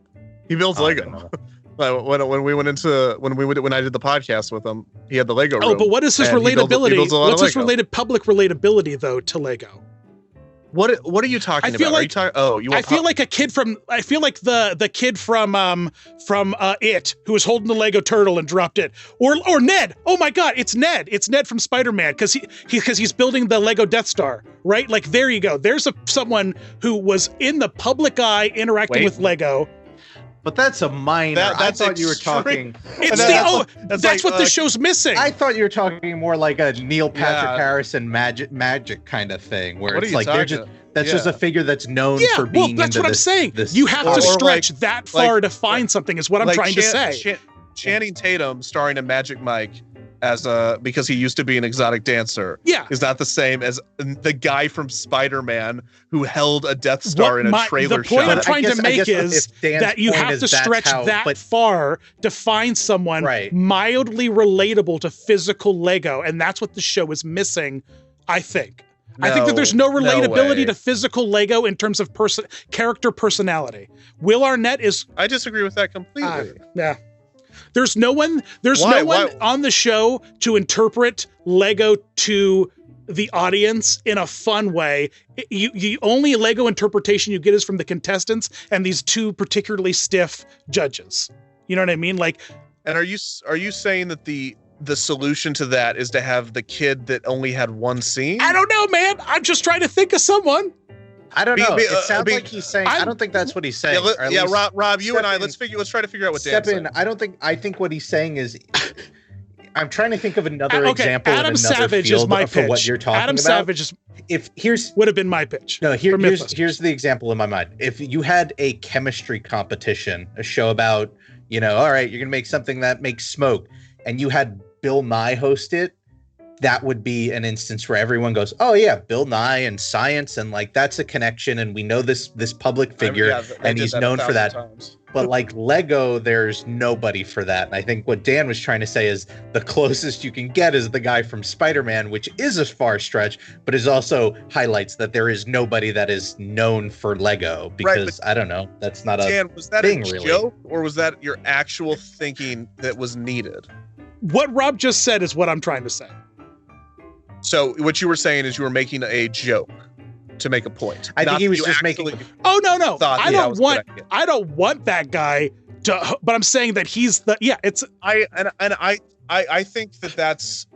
He builds Lego. When I did the podcast with him, he had the Lego room. Oh, but what is his relatability? What's his public relatability though to Lego? What are you talking about? I feel like the kid from It, who was holding the Lego turtle and dropped it, or Ned. Oh my God, it's Ned. It's Ned from Spider-Man, because he's building the Lego Death Star, right? Like, there you go. There's someone who was in the public eye interacting with Lego. But that's a minor. I thought you were talking. That's what the show's missing. I thought you were talking more like a Neil Patrick Harrison magic kind of thing, where it's like that's just a figure that's known for being. Well, that's what I'm saying. You have to stretch that far to find something. Is what I'm trying to say. Channing Tatum starring in Magic Mike because he used to be an exotic dancer. Yeah, is not the same as the guy from Spider-Man who held a Death Star in a trailer. The point I'm trying to make is that you have to stretch that far to find someone mildly relatable to physical Lego, and that's what the show is missing, I think. I think that there's no relatability to physical Lego in terms of character personality. Will Arnett is. I disagree with that completely. Yeah. There's no one on the show to interpret Lego to the audience in a fun way. The only Lego interpretation you get is from the contestants and these two particularly stiff judges. You know what I mean? And are you saying that the solution to that is to have the kid that only had one scene? I don't know, man. I'm just trying to think of someone. I don't know. It sounds like he's saying. I don't think that's what he's saying. Rob, you and I, let's try to figure out what Dan's saying. I think what he's saying is, I'm trying to think of another Okay, example Adam in another Savage field is my for pitch. what you're talking Adam about. Savage would have been my pitch. No, for here's the example in my mind. If you had a chemistry competition, a show about, all right, you're gonna make something that makes smoke, and you had Bill Nye host it, that would be an instance where everyone goes, oh yeah, Bill Nye and science, and like that's a connection, and we know this public figure, and he's known for that. Times. But like Lego, there's nobody for that. And I think what Dan was trying to say is the closest you can get is the guy from Spider-Man, which is a far stretch, but is also highlights that there is nobody that is known for Lego, because I don't know, that's not Dan, was that thing, a really. joke, or was that your actual thinking that was needed? What Rob just said is what I'm trying to say. So what you were saying is you were making a joke to make a point. I think he was just making. Oh no! I don't I want that guy to. But I'm saying that he's the. Yeah, it's. I think that's.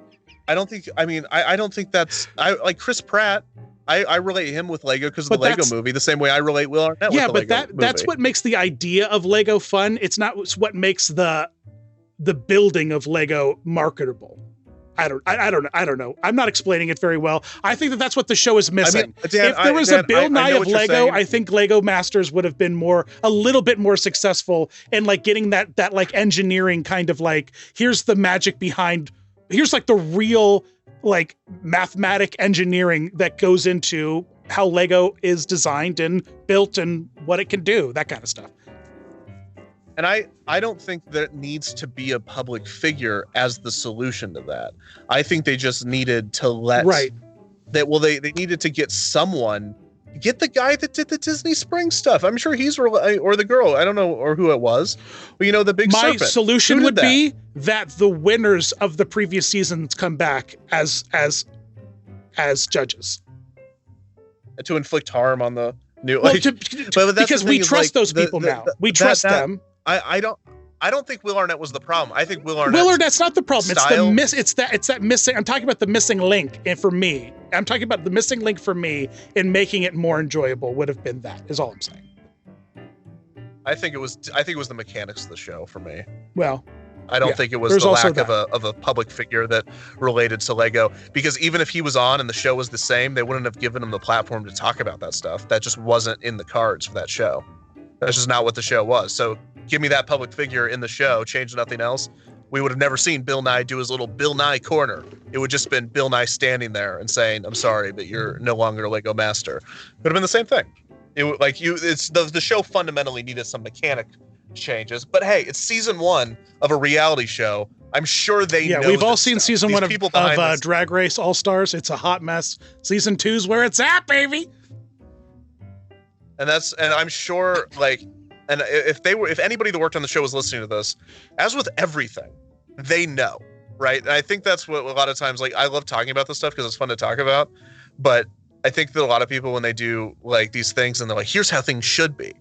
I don't think. I mean, I don't think that's. I like Chris Pratt. I relate him with Lego because of the Lego movie, the same way I relate Will Arnett with the Lego movie. That's what makes the idea of Lego fun. It's not what makes the building of Lego marketable. I don't know. I'm not explaining it very well. I think that's what the show is missing. I mean, Dan, if there was a Bill Nye of Lego, I think Lego Masters would have been a little bit more successful in like getting that like engineering kind of like, here's the magic behind, here's like the real like mathematic engineering that goes into how Lego is designed and built and what it can do, that kind of stuff. And I don't think there needs to be a public figure as the solution to that. I think they just needed to they needed to get the guy that did the Disney Spring stuff. I'm sure or the girl, I don't know, or who it was, but the big serpent. My solution would be that the winners of the previous seasons come back as judges. To inflict harm on the new, because we trust those people now. We trust them. I don't think Will Arnett was the problem. I think Will Arnett's not the problem. Style. It's that missing. I'm talking about the missing link, and for me, I'm talking about the missing link for me in making it more enjoyable would have been that. Is all I'm saying. I think it was the mechanics of the show for me. Well, I don't think it was the lack of a public figure that related to Lego, because even if he was on and the show was the same, they wouldn't have given him the platform to talk about that stuff. That just wasn't in the cards for that show. That's just not what the show was. So give me that public figure in the show, change nothing else. We would have never seen Bill Nye do his little Bill Nye corner. It would just been Bill Nye standing there and saying, "I'm sorry, but you're no longer a Lego master." It would have been the same thing. The show fundamentally needed some mechanic changes. But hey, it's season 1 of a reality show. I'm sure they know. Yeah, we've all seen season 1 of Drag Race All Stars. It's a hot mess. Season 2's where it's at, baby. And I'm sure, and if anybody that worked on the show was listening to this, as with everything, they know, right? And I think that's what a lot of times, I love talking about this stuff because it's fun to talk about, but I think that a lot of people, when they do these things and they're like, here's how things should be,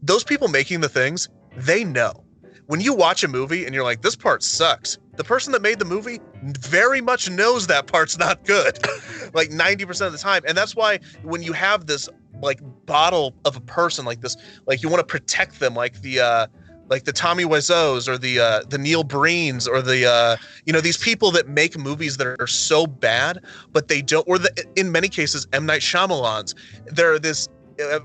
those people making the things, they know. When you watch a movie and you're like, this part sucks, the person that made the movie very much knows that part's not good, 90% of the time. And that's why when you have this bottle of a person like this, you want to protect them, like the Tommy Wiseau's or the Neil Breens or these people that make movies that are so bad, but they don't, or in many cases M. Night Shyamalan's. They're this.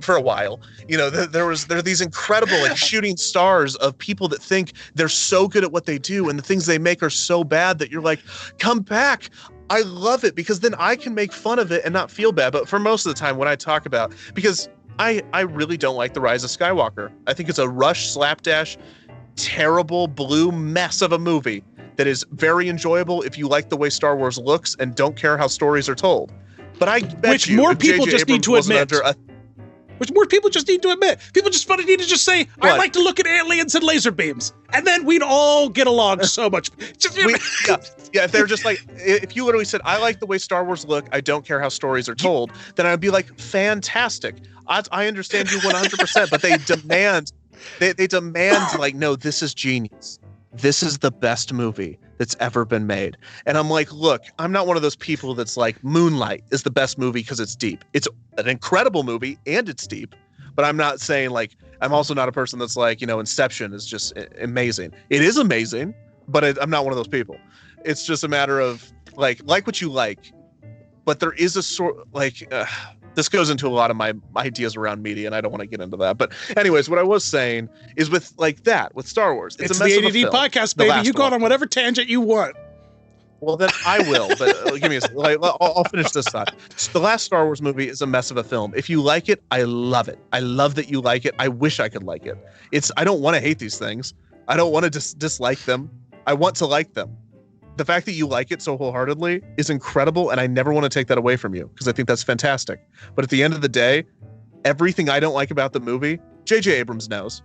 For a while, there are these incredible shooting stars of people that think they're so good at what they do, and the things they make are so bad that you're like, come back. I love it because then I can make fun of it and not feel bad. But for most of the time, when I talk about, because I really don't like The Rise of Skywalker. I think it's a rush, slapdash, terrible blue mess of a movie that is very enjoyable if you like the way Star Wars looks and don't care how stories are told. But I bet more people just need to admit. Which more people just need to admit. People just need to just say, I like to look at aliens and laser beams. And then we'd all get along so much. If they're just if you literally said, I like the way Star Wars look, I don't care how stories are told, then I'd be like, fantastic. I understand you 100%, but they demand, no, this is genius. This is the best movie that's ever been made. And I'm like, look, I'm not one of those people that's like, Moonlight is the best movie because it's deep. It's an incredible movie and it's deep. But I'm not saying I'm also not a person that's like, Inception is just amazing. It is amazing. but I'm not one of those people. It's just a matter of like what you like, but there is a sort like this goes into a lot of my ideas around media, and I don't want to get into that. But anyways, what I was saying is with Star Wars, it's a mess the ADD podcast, baby. You go on whatever tangent you want. Well, then I will, but give me I'll finish this thought. The last Star Wars movie is a mess of a film. If you like it, I love it. I love that you like it. I wish I could like it. I don't want to hate these things. I don't want to dislike them. I want to like them. The fact that you like it so wholeheartedly is incredible, and I never want to take that away from you because I think that's fantastic. But at the end of the day, everything I don't like about the movie, J.J. Abrams knows.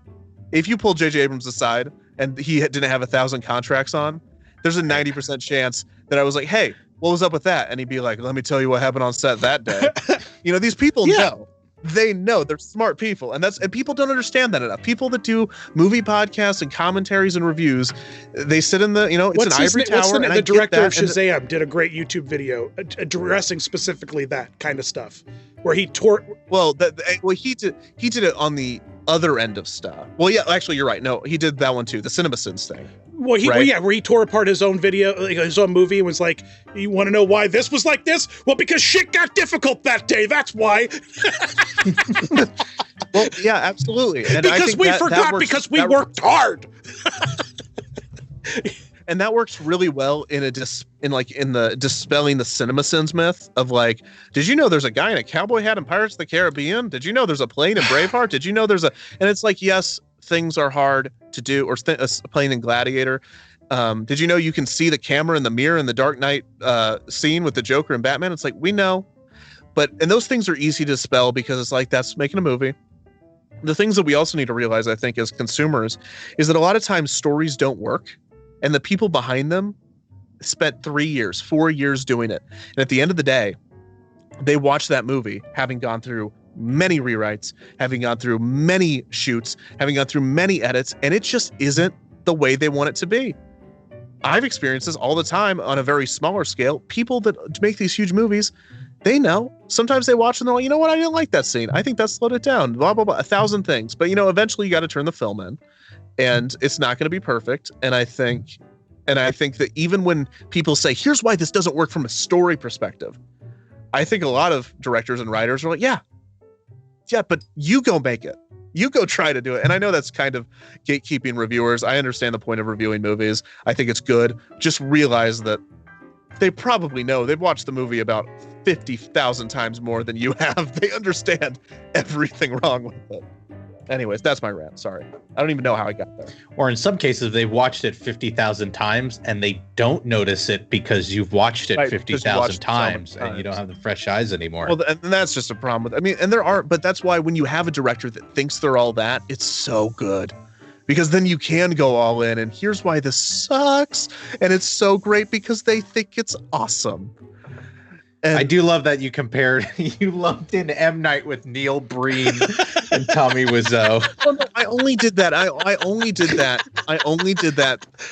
If you pull J.J. Abrams aside and he didn't have 1,000 contracts on, there's a 90% chance that I was like, hey, what was up with that? And he'd be like, let me tell you what happened on set that day. These people know. They know. They're smart people. And people don't understand that enough. People that do movie podcasts and commentaries and reviews, they sit in the, it's an ivory tower. The director of Shazam did a great YouTube video addressing specifically that kind of stuff, where he tore. Well, he did it on the other end of stuff. Well, yeah, actually, you're right. No, he did that one too. The CinemaSins thing. Well, where he tore apart his own video, like his own movie, and was like, "You want to know why this was like this? Well, because shit got difficult that day. That's why." Well, yeah, absolutely. And because I think we forgot because we worked hard. And that works really well in the dispelling the CinemaSins myth of like, did you know there's a guy in a cowboy hat in Pirates of the Caribbean? Did you know there's a plane in Braveheart? Did you know and it's like, yes, things are hard to do, or a plane in Gladiator. Did you know you can see the camera in the mirror in the Dark Knight scene with the Joker and Batman? It's like, we know, and those things are easy to dispel because it's like, that's making a movie. The things that we also need to realize, I think, as consumers, is that a lot of times stories don't work. And the people behind them spent 3 years, 4 years doing it. And at the end of the day, they watched that movie having gone through many rewrites, having gone through many shoots, having gone through many edits, and it just isn't the way they want it to be. I've experienced this all the time on a very smaller scale. People that make these huge movies, they know. Sometimes they watch and they're like, you know what? I didn't like that scene. I think that slowed it down, blah, blah, blah, 1,000 things. But, eventually you got to turn the film in. And it's not going to be perfect. And I think that even when people say, here's why this doesn't work from a story perspective, I think a lot of directors and writers are like, yeah, but you go make it. You go try to do it. And I know that's kind of gatekeeping reviewers. I understand the point of reviewing movies. I think it's good. Just realize that they probably know. They've watched the movie about 50,000 times more than you have. They understand everything wrong with it. Anyways, that's my rant. Sorry. I don't even know how I got there. Or in some cases, they've watched it 50,000 times and they don't notice it because you've watched it 50,000 times and you don't have the fresh eyes anymore. Well, and that's just a problem but that's why when you have a director that thinks they're all that, it's so good. Because then you can go all in and here's why this sucks. And it's so great because they think it's awesome. And I do love that you lumped in M. Night with Neil Breen and Tommy Wiseau. Oh, no, I only did that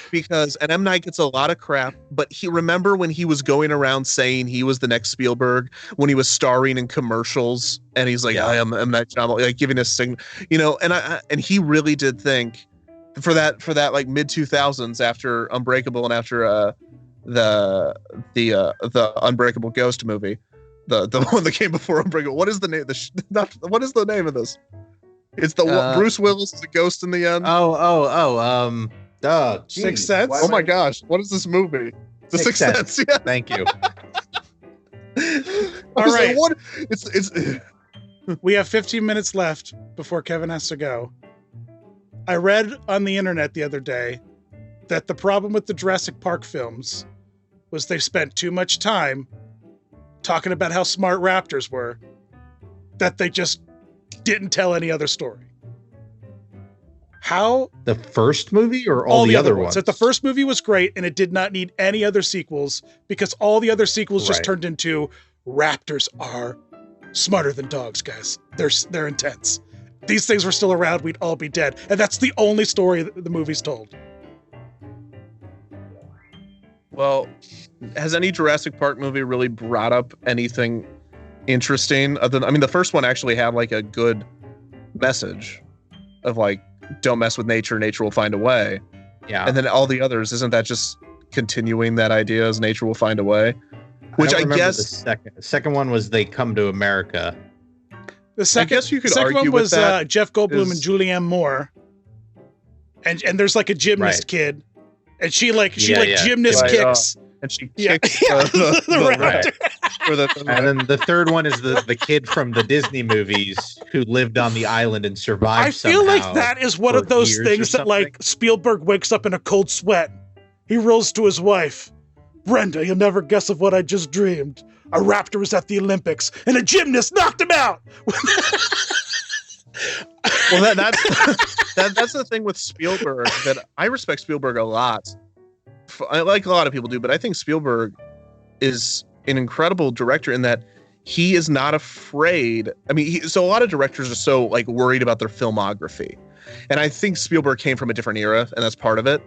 because, and M. Night gets a lot of crap, but remember when he was going around saying he was the next Spielberg, when he was starring in commercials, and he's like, I am M. Night Shyamalan, like giving a signal, and he really did think for that like mid 2000s after Unbreakable and after, the Unbreakable Ghost movie, the one that came before Unbreakable. What is the name? What is the name of this? It's Bruce Willis is a ghost in the end. Sixth Sense. Oh my gosh, what is this movie? The Sixth Sense. Yeah. Thank you. All right. Like, what? It's. We have 15 minutes left before Kevin has to go. I read on the internet the other day that the problem with the Jurassic Park films was they spent too much time talking about how smart raptors were, that they just didn't tell any other story. How? The first movie or all the other ones? That the first movie was great and it did not need any other sequels because all the other sequels just turned into raptors are smarter than dogs, guys. They're intense. These things were still around, we'd all be dead. And that's the only story that the movie's told. Well, has any Jurassic Park movie really brought up anything interesting? The first one actually had like a good message of like, don't mess with nature, nature will find a way. Yeah. And then all the others, isn't that just continuing that idea as nature will find a way? Which I guess the second one was They Come to America. The second, I guess you could second argue one was with that Jeff Goldblum is- and Julianne Moore, and there's like a gymnast Right. kid, and she Yeah. gymnast Right, kicks. and she Yeah. kicks Yeah. the Right. And then the third one is the kid from the Disney movies who lived on the island and survived. I feel like somehow that is one for of those years or things that like something. Spielberg wakes up in a cold sweat. He rolls to his wife, Brenda, you'll never guess of what I just dreamed. A raptor was at the Olympics and a gymnast knocked him out. Well, that's the thing with Spielberg, that I respect Spielberg a lot. I like a lot of people do, but I think Spielberg is an incredible director in that he is not afraid. I mean, so a lot of directors are so like worried about their filmography, and I think Spielberg came from a different era, and that's part of it.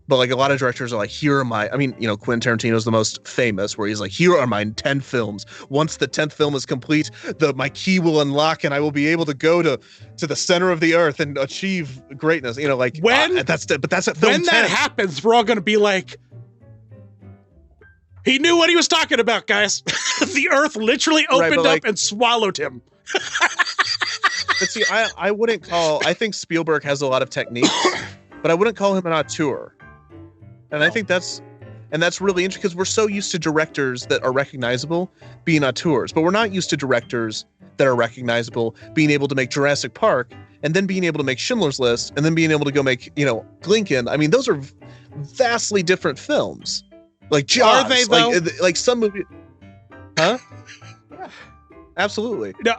But like a lot of directors are like, here are my, I mean, you know, Quentin Tarantino's the most famous, where he's like, here are my 10 films. Once the 10th film is complete, my key will unlock and I will be able to go to the center of the earth and achieve greatness. You know, like When- that's at film When 10. that happens, we're all going to be like, he knew what he was talking about, guys. The earth literally Right, opened but, like- up and swallowed him. But see, I wouldn't call, I think Spielberg has a lot of techniques, but I wouldn't call him an auteur. And I think that's really interesting because we're so used to directors that are recognizable being auteurs, but we're not used to directors that are recognizable being able to make Jurassic Park and then being able to make Schindler's List and then being able to go make, you know, Lincoln. I mean, those are vastly different films. Like Jaws, Are they, though? like some movie, huh? Yeah, absolutely. No,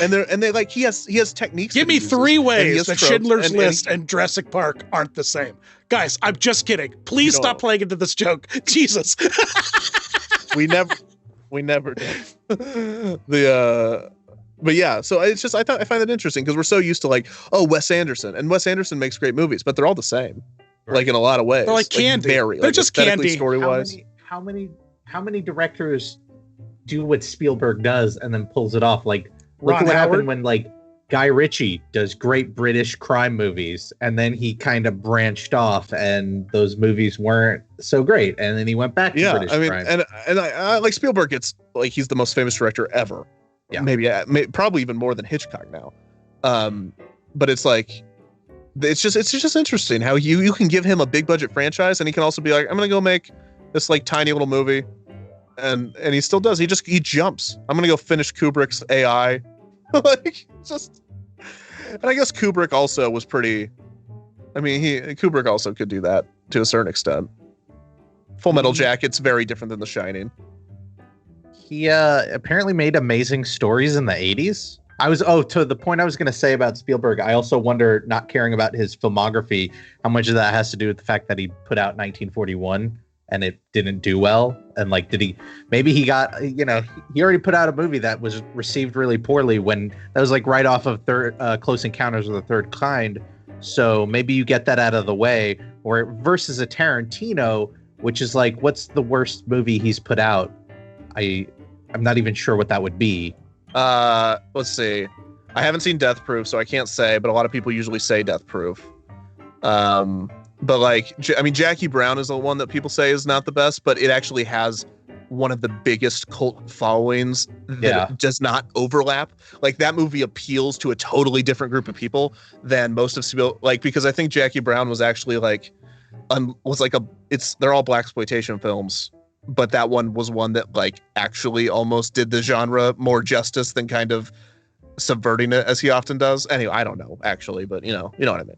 And they like he has techniques. give that me he uses, 3 and he ways has that tropes, Schindler's and List and Jurassic Park aren't the same. Guys, I'm just kidding. Please You stop know. playing into this joke. Jesus. we never did. But yeah, so it's just I find that interesting because we're so used to like, oh, Wes Anderson, and Wes Anderson makes great movies, but they're all the same, like in a lot of ways. They're like candy. Very, They're like, just aesthetically, candy. story wise. How many directors do what Spielberg does and then pulls it off? Like, look Ron at what Howard? happened when like Guy Ritchie does great British crime movies, and then he kind of branched off, and those movies weren't so great, and then he went back to Yeah, British I mean, crime. and I like Spielberg. It's like he's the most famous director ever. Yeah. Maybe probably even more than Hitchcock now. But it's like it's just interesting how you can give him a big budget franchise and he can also be like, I'm gonna go make this like tiny little movie, and he still does. He jumps. I'm gonna go finish Kubrick's AI. Like just, and I guess Kubrick also was pretty. I mean, Kubrick also could do that to a certain extent. Full Metal Jacket's very different than The Shining. He apparently made amazing stories in the 80s. To the point I was going to say about Spielberg, I also wonder, not caring about his filmography, how much of that has to do with the fact that he put out 1941 and it didn't do well. And like, maybe he got, he already put out a movie that was received really poorly when that was like right off of Close Encounters of the Third Kind. So maybe you get that out of the way, or versus a Tarantino, which is like, what's the worst movie he's put out? I'm not even sure what that would be. Let's see. I haven't seen Death Proof, so I can't say, but a lot of people usually say Death Proof. But like, I mean, Jackie Brown is the one that people say is not the best, but it actually has one of the biggest cult followings that does not overlap. Like that movie appeals to a totally different group of people than most of because I think Jackie Brown was actually like, they're all blaxploitation films. But that one was one that like actually almost did the genre more justice than kind of subverting it as he often does. Anyway, I don't know actually, but you know what I mean.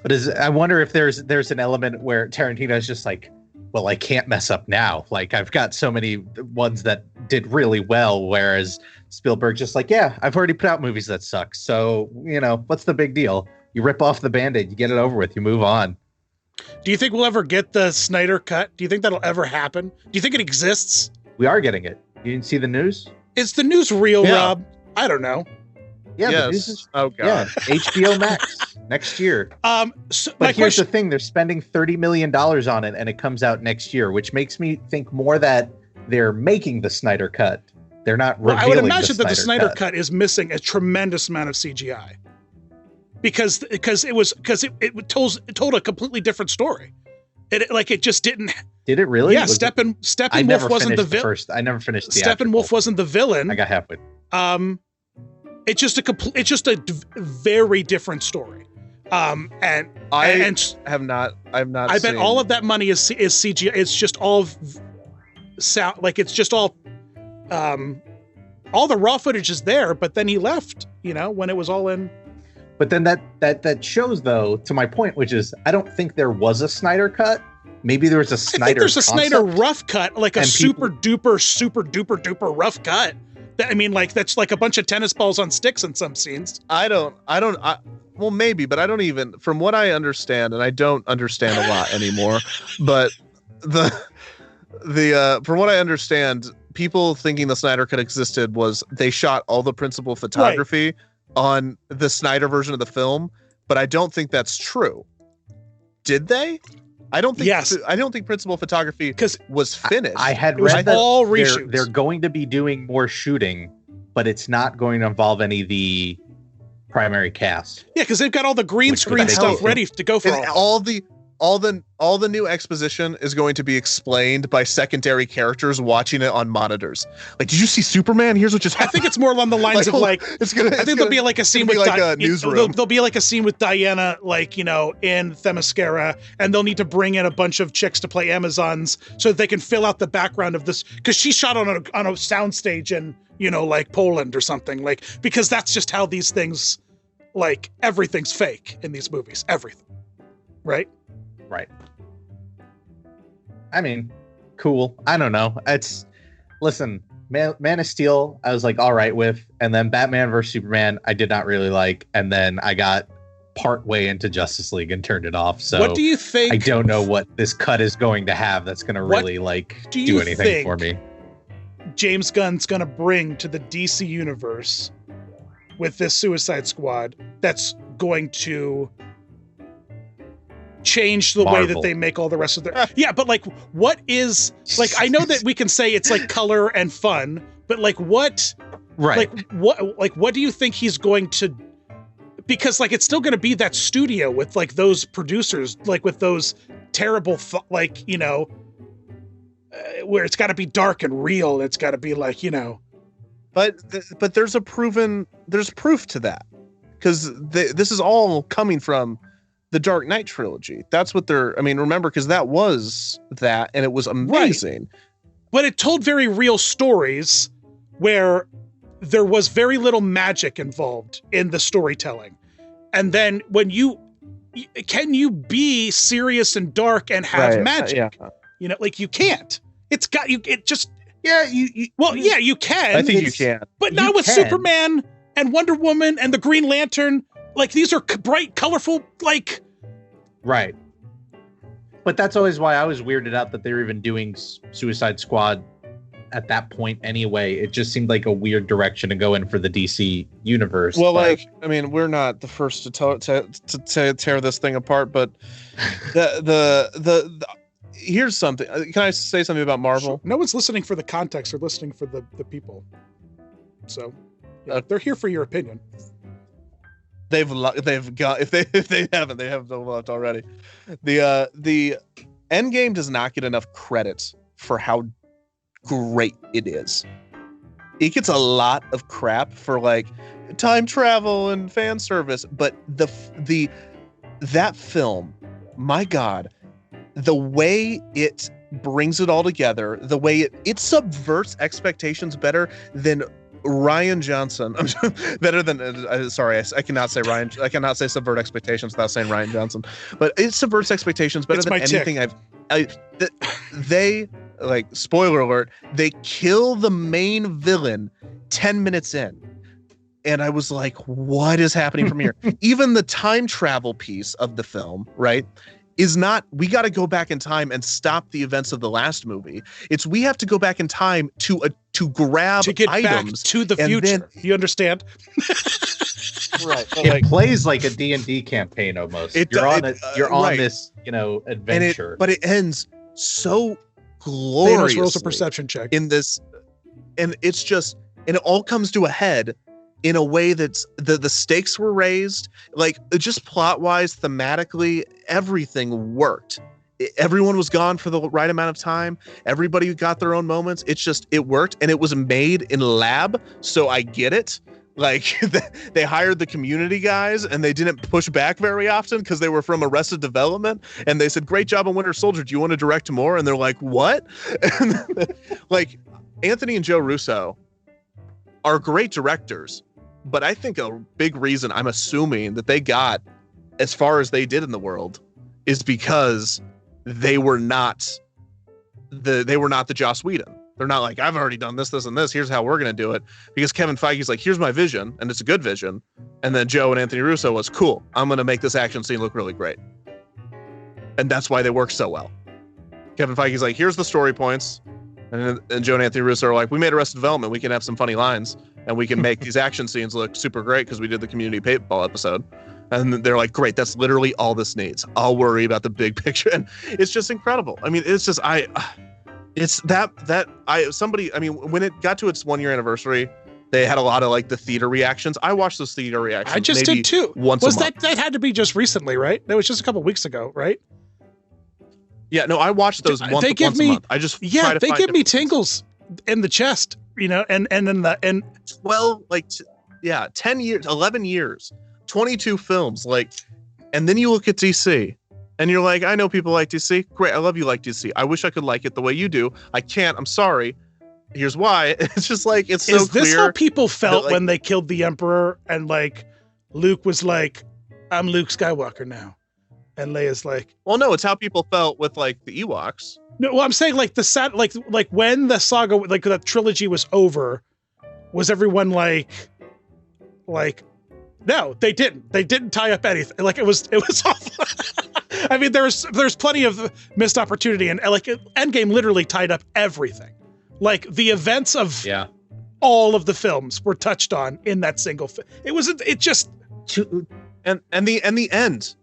But I wonder if there's an element where Tarantino's just like, well, I can't mess up now. Like I've got so many ones that did really well, whereas Spielberg just like, yeah, I've already put out movies that suck. So, what's the big deal? You rip off the Band-Aid, you get it over with, you move on. Do you think we'll ever get the Snyder cut? Do you think that'll ever happen? Do you think it exists? We are getting it. You didn't see the news? Is the news real, Yeah. Rob? I don't know. Yeah, Yes. the news is, Oh god. yeah, HBO Max next year. So But my here's question, the thing, they're spending $30 million on it, and it comes out next year, which makes me think more that they're making the Snyder cut. They're not revealing I would imagine that the Snyder cut. cut is missing a tremendous amount of CGI. Because it told a completely different story. It just didn't. Did it really? Yeah, Steppenwolf wasn't the villain. I never finished the Steppenwolf wasn't the villain. I got halfway. It's just a very different story. I have not. I bet all of that money is CGI. It's just all sound. Like it's just all the raw footage is there. But then he left. When it was all in. But then that shows, though, to my point, which is I don't think there was a Snyder cut. Maybe there was a Snyder. I think there's a concept, Snyder rough cut, like a super duper rough cut. That's like a bunch of tennis balls on sticks in some scenes. Well, maybe, but I don't even, from what I understand, and I don't understand a lot anymore, but from what I understand, people thinking the Snyder cut existed was they shot all the principal photography on the Snyder version of the film, but I don't think that's true. Did they? I don't think. Yes. I don't think principal photography was finished. I had read that all reshoots. They're going to be doing more shooting, but it's not going to involve any of the primary cast. Yeah, because they've got all the green screen stuff ready to go for all the new exposition is going to be explained by secondary characters watching it on monitors. Like, did you see Superman? Here's what just happened. I think it's more along the lines of I think there'll be like a scene with a newsroom. There'll be like a scene with Diana, in Themyscira, and they'll need to bring in a bunch of chicks to play Amazons so that they can fill out the background of this, because she shot on a soundstage in Poland or something, because that's just how these things, everything's fake in these movies, everything, right? Right. I mean, cool. I don't know. Listen, Man of Steel, I was like, all right with, and then Batman vs Superman, I did not really like, and then I got part way into Justice League and turned it off. So what do you think? I don't know what this cut is going to have that's going to really do anything for me. James Gunn's going to bring to the DC universe with this Suicide Squad that's going to change the way that they make all the rest of their but what is I know that we can say it's color and fun, but what what do you think he's going to, because it's still going to be that studio with those producers, with those terrible where it's got to be dark and real, it's got to be but there's proof to that, because this is all coming from the Dark Knight trilogy. That's what remember, because that was that, and it was amazing. Right. But it told very real stories where there was very little magic involved in the storytelling. And then can you be serious and dark and have magic? Yeah. You can't. You can. I think you can. But not with Superman and Wonder Woman and the Green Lantern. These are bright, colorful, Right. But that's always why I was weirded out that they were even doing Suicide Squad at that point anyway. It just seemed like a weird direction to go in for the DC universe. Well, we're not the first to tear this thing apart, but here's something. Can I say something about Marvel? No one's listening for the context, they're listening for the people. So they're here for your opinion. They've got, if they haven't, they have no left already. The Endgame does not get enough credit for how great it is. It gets a lot of crap for time travel and fan service, but that film, my God, the way it brings it all together, the way it subverts expectations better than Ryan Johnson. Better than sorry, I cannot say Ryan. I cannot say subvert expectations without saying Ryan Johnson. But it subverts expectations better than anything they spoiler alert. They kill the main villain 10 minutes in, and I was like, "What is happening from here?" Even the time travel piece of the film, right? Is not, we got to go back in time and stop the events of the last movie. It's, we have to go back in time to grab to get items back to the future. You understand? Right. It plays like a D&D campaign almost. You're on this, adventure. But it ends so gloriously. Rolls a perception check in this, and it's just, and it all comes to a head in a way that's the stakes were raised, just plot wise, thematically, everything worked. everyone was gone for the right amount of time. Everybody got their own moments. It worked, and it was made in lab, so I get it. Like they hired the community guys, and they didn't push back very often because they were from Arrested Development, and they said, "Great job on Winter Soldier. Do you want to direct more?" And they're like, "What?" And like Anthony and Joe Russo are great directors, but I think a big reason, I'm assuming, that they got as far as they did in the world is because they were not the Joss Whedon. They're not like, I've already done this, this, and this. Here's how we're going to do it. Because Kevin Feige's like, here's my vision, and it's a good vision. And then Joe and Anthony Russo was, cool, I'm going to make this action scene look really great. And that's why they work so well. Kevin Feige's like, here's the story points. And Joe and Anthony Russo are like, we made Arrested Development. We can have some funny lines, and we can make these action scenes look super great because we did the community paintball episode. And they're like, great, that's literally all this needs. I'll worry about the big picture. And it's just incredible. I mean, it's just, when it got to its 1 year anniversary, they had a lot of like the theater reactions. I watched those theater reactions. I just did too. Once a month. That had to be just recently, right? That was just a couple weeks ago, right? Yeah, no, I watched those once a month. I just they give me tingles in the chest, and in the 10 years, 11 years, 22 films, like, and then you look at DC. And you're like, I know people like DC. Great, I love you like DC. I wish I could like it the way you do. I can't. I'm sorry. Here's why. It's just like, it's so clear. Is this how people felt when they killed the Emperor and like Luke was like, I'm Luke Skywalker now. And Leia's like, well, no, it's how people felt with like the Ewoks. No, well, I'm saying like like when the saga, like the trilogy was over, was everyone like, no, they didn't. They didn't tie up anything. Like it was awful. I mean, there's plenty of missed opportunity, and like Endgame literally tied up everything. Like the events of all of the films were touched on in that single film. And the end.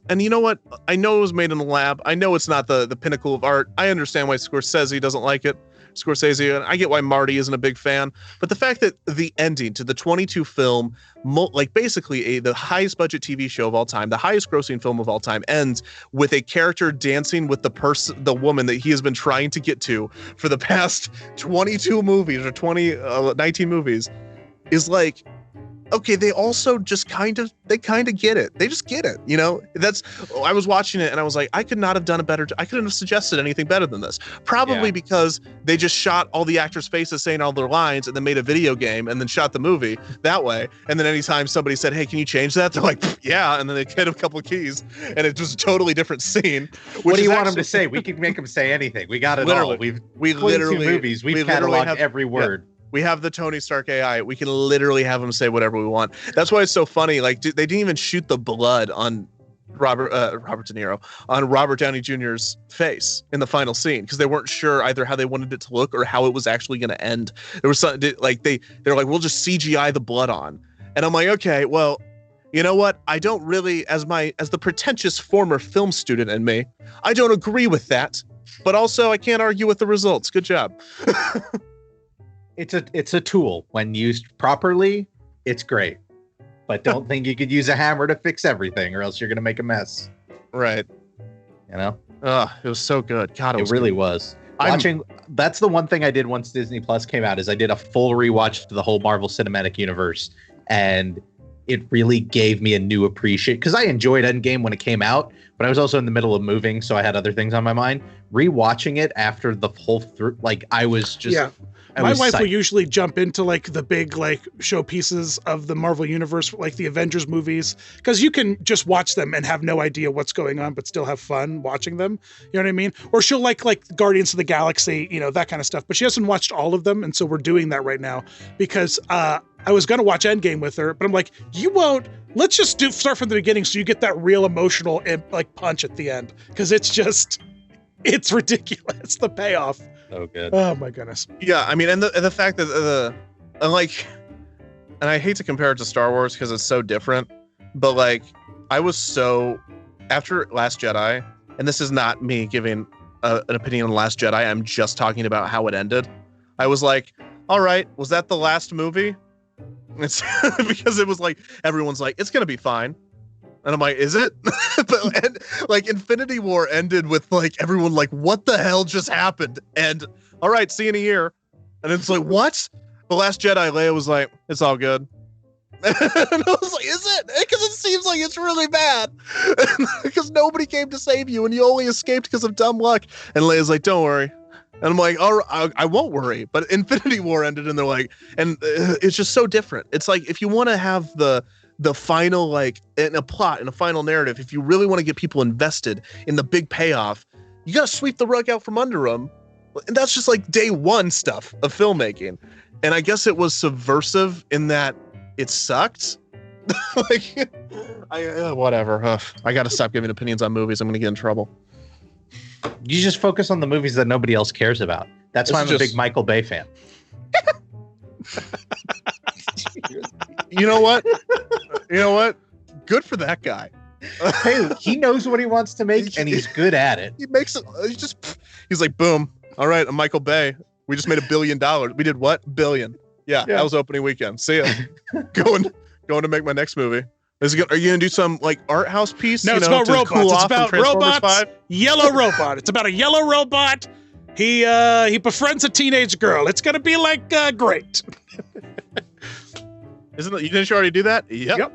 And you know what? I know it was made in a lab. I know it's not the pinnacle of art. I understand why Scorsese doesn't like it. Scorsese, and I get why Marty isn't a big fan, but the fact that the ending to the 22 film, like basically the highest budget TV show of all time, the highest grossing film of all time, ends with a character dancing with the woman that he has been trying to get to for the past 22 movies or 19 movies, is like, okay, they also just kind of get it. They just get it, I was watching it and I was like, I could not have done I couldn't have suggested anything better than this. Probably because they just shot all the actors' faces saying all their lines and then made a video game and then shot the movie that way. And then anytime somebody said, hey, can you change that? They're like, yeah. And then they hit a couple of keys and it's just a totally different scene. What do you want them to say? We can make them say anything. We got it all. We literally movies. We've cataloged every word. Yeah. We have the Tony Stark AI. We can literally have them say whatever we want. That's why it's so funny. Like they didn't even shoot the blood on Robert De Niro, on Robert Downey Jr.'s face in the final scene because they weren't sure either how they wanted it to look or how it was actually going to end. There was something like they're like, we'll just CGI the blood on, and I'm like, okay, well, you know what? I don't really, as the pretentious former film student in me, I don't agree with that, but also I can't argue with the results. Good job. It's a tool. When used properly, it's great. But don't think you could use a hammer to fix everything or else you're going to make a mess. Right. It was so good. God, it really was. That's the one thing I did once Disney Plus came out is I did a full rewatch to the whole Marvel Cinematic Universe. And it really gave me a new appreciation because I enjoyed Endgame when it came out, but I was also in the middle of moving, so I had other things on my mind. Rewatching it after the whole I was just my wife will usually jump into like the big like showpieces of the Marvel Universe, like the Avengers movies, because you can just watch them and have no idea what's going on, but still have fun watching them. You know what I mean? Or she'll like Guardians of the Galaxy, that kind of stuff. But she hasn't watched all of them, and so we're doing that right now because I was gonna watch Endgame with her, but I'm like, you won't. Let's just start from the beginning so you get that real emotional like punch at the end because it's ridiculous the payoff. So good. Oh my goodness. Yeah, I mean, and the fact that and I hate to compare it to Star Wars because it's so different, but like I was so after Last Jedi, and this is not me giving an opinion on Last Jedi. I'm just talking about how it ended. I was like, all right, was that the last movie? It's because it was like everyone's like, it's gonna be fine. And I'm like, is it? But and, like Infinity War ended with like everyone like, what the hell just happened? And all right, see you in a year. And it's like, what? The Last Jedi, Leia was like, it's all good. And I was like, is it? Because it seems like it's really bad. Because nobody came to save you and you only escaped because of dumb luck. And Leia's like, don't worry. And I'm like, all right, I won't worry. But Infinity War ended and they're like, and it's just so different. It's like, if you want to have the final, like, in a plot, in a final narrative, if you really want to get people invested in the big payoff, you got to sweep the rug out from under them. And that's just like day one stuff of filmmaking. And I guess it was subversive in that it sucked. Like, whatever. Ugh. I got to stop giving opinions on movies. I'm going to get in trouble. You just focus on the movies that nobody else cares about. That's why I'm a big Michael Bay fan. You know what? You know what? Good for that guy. Hey, he knows what he wants to make, and he's good at it. He makes it. He's like, boom. All right, I'm Michael Bay. We just made $1 billion. We did what? Billion. Yeah, that was opening weekend. See ya. going to make my next movie. Are you gonna do some like art house piece? No, it's about robots. It's about robots. 5? Yellow robot. It's about a yellow robot. He befriends a teenage girl. It's gonna be like great. Isn't it? You didn't you already do that? Yep.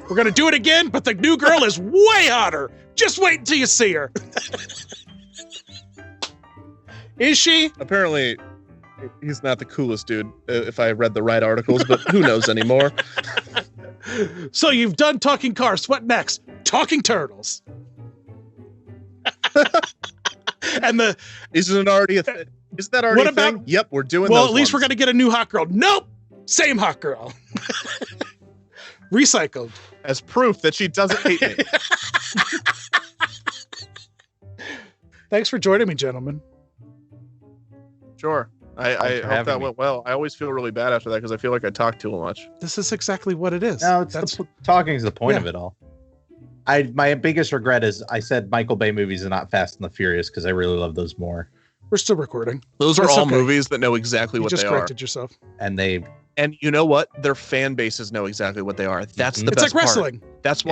We're gonna do it again, but the new girl is way hotter. Just wait until you see her. Is she? Apparently, he's not the coolest dude, if I read the right articles, but who knows anymore. So you've done talking cars. What next? Talking turtles. And isn't that already a thing? Yep, we're doing. Well, those at least ones. we're gonna get a new hot girl. Nope, same hot girl. Recycled as proof that she doesn't hate me. Thanks for joining me, gentlemen. Sure. I hope that went well. I always feel really bad after that because I feel like I talk too much. This is exactly what it is. No, talking is the point of it all. My biggest regret is I said Michael Bay movies and not Fast and the Furious because I really love those more. We're still recording. Those are all movies that know exactly what they are. You just corrected yourself. And you know what? Their fan bases know exactly what they are. That's the best part. It's like wrestling. That's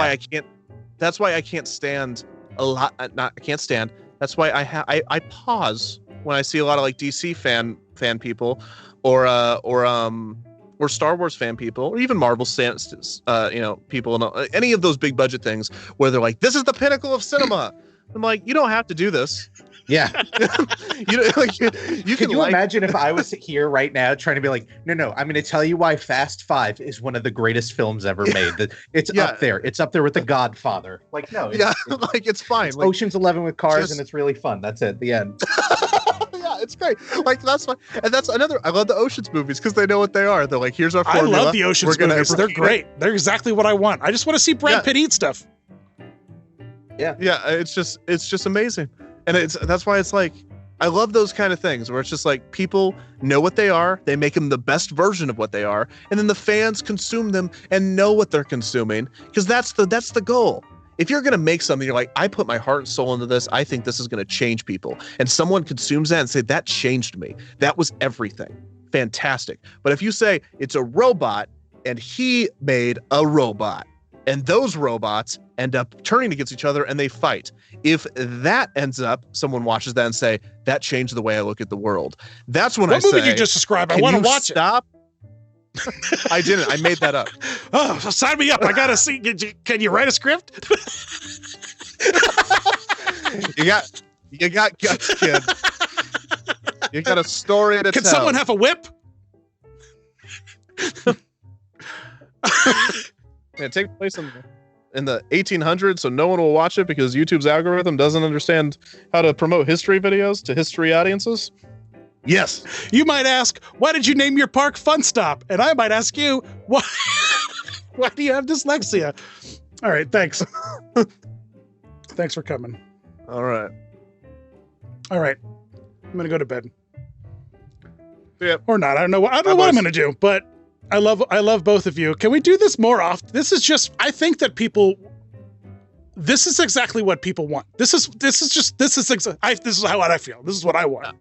why I can't stand a lot. I can't stand. That's why I pause when I see a lot of like DC fan people, or Star Wars fan people, or even Marvel people, and any of those big budget things where they're like, "This is the pinnacle of cinema." I'm like, you don't have to do this. Yeah. you can imagine if I was here right now trying to be like, no, I'm going to tell you why Fast 5 is one of the greatest films ever made. It's up there. It's up there with The Godfather. Like, no. It's fine. It's Ocean's 11 with cars, and it's really fun. That's it. The end. Yeah, it's great. Like, that's fine. And that's another. I love the Ocean's movies because they know what they are. They're like, here's our formula. I love the Ocean's movies. They're great. They're exactly what I want. I just want to see Brad Pitt eat stuff. Yeah, it's just amazing, and that's why it's like I love those kind of things where it's just like people know what they are, they make them the best version of what they are, and then the fans consume them and know what they're consuming because that's the goal. If you're gonna make something, you're like, I put my heart and soul into this. I think this is gonna change people, and someone consumes that and say that changed me. That was everything. Fantastic. But if you say it's a robot and he made a robot, and those robots end up turning against each other and they fight. If that ends up, someone watches that and say, that changed the way I look at the world. That's when I say, what movie you just described? I want to watch it. I didn't. I made that up. Oh, so sign me up. I got to see. Can you write a script? You got guts, kid. You got a story to tell. Can someone have a whip? It takes place in the 1800s, so no one will watch it because YouTube's algorithm doesn't understand how to promote history videos to history audiences. Yes. You might ask, why did you name your park Fun Stop? And I might ask you, why do you have dyslexia? All right, thanks. Thanks for coming. All right. I'm gonna go to bed. Yeah. Or not. I don't know what I'm gonna do, but I love both of you. Can we do this more often? This is exactly what people want. This is how I feel. This is what I want.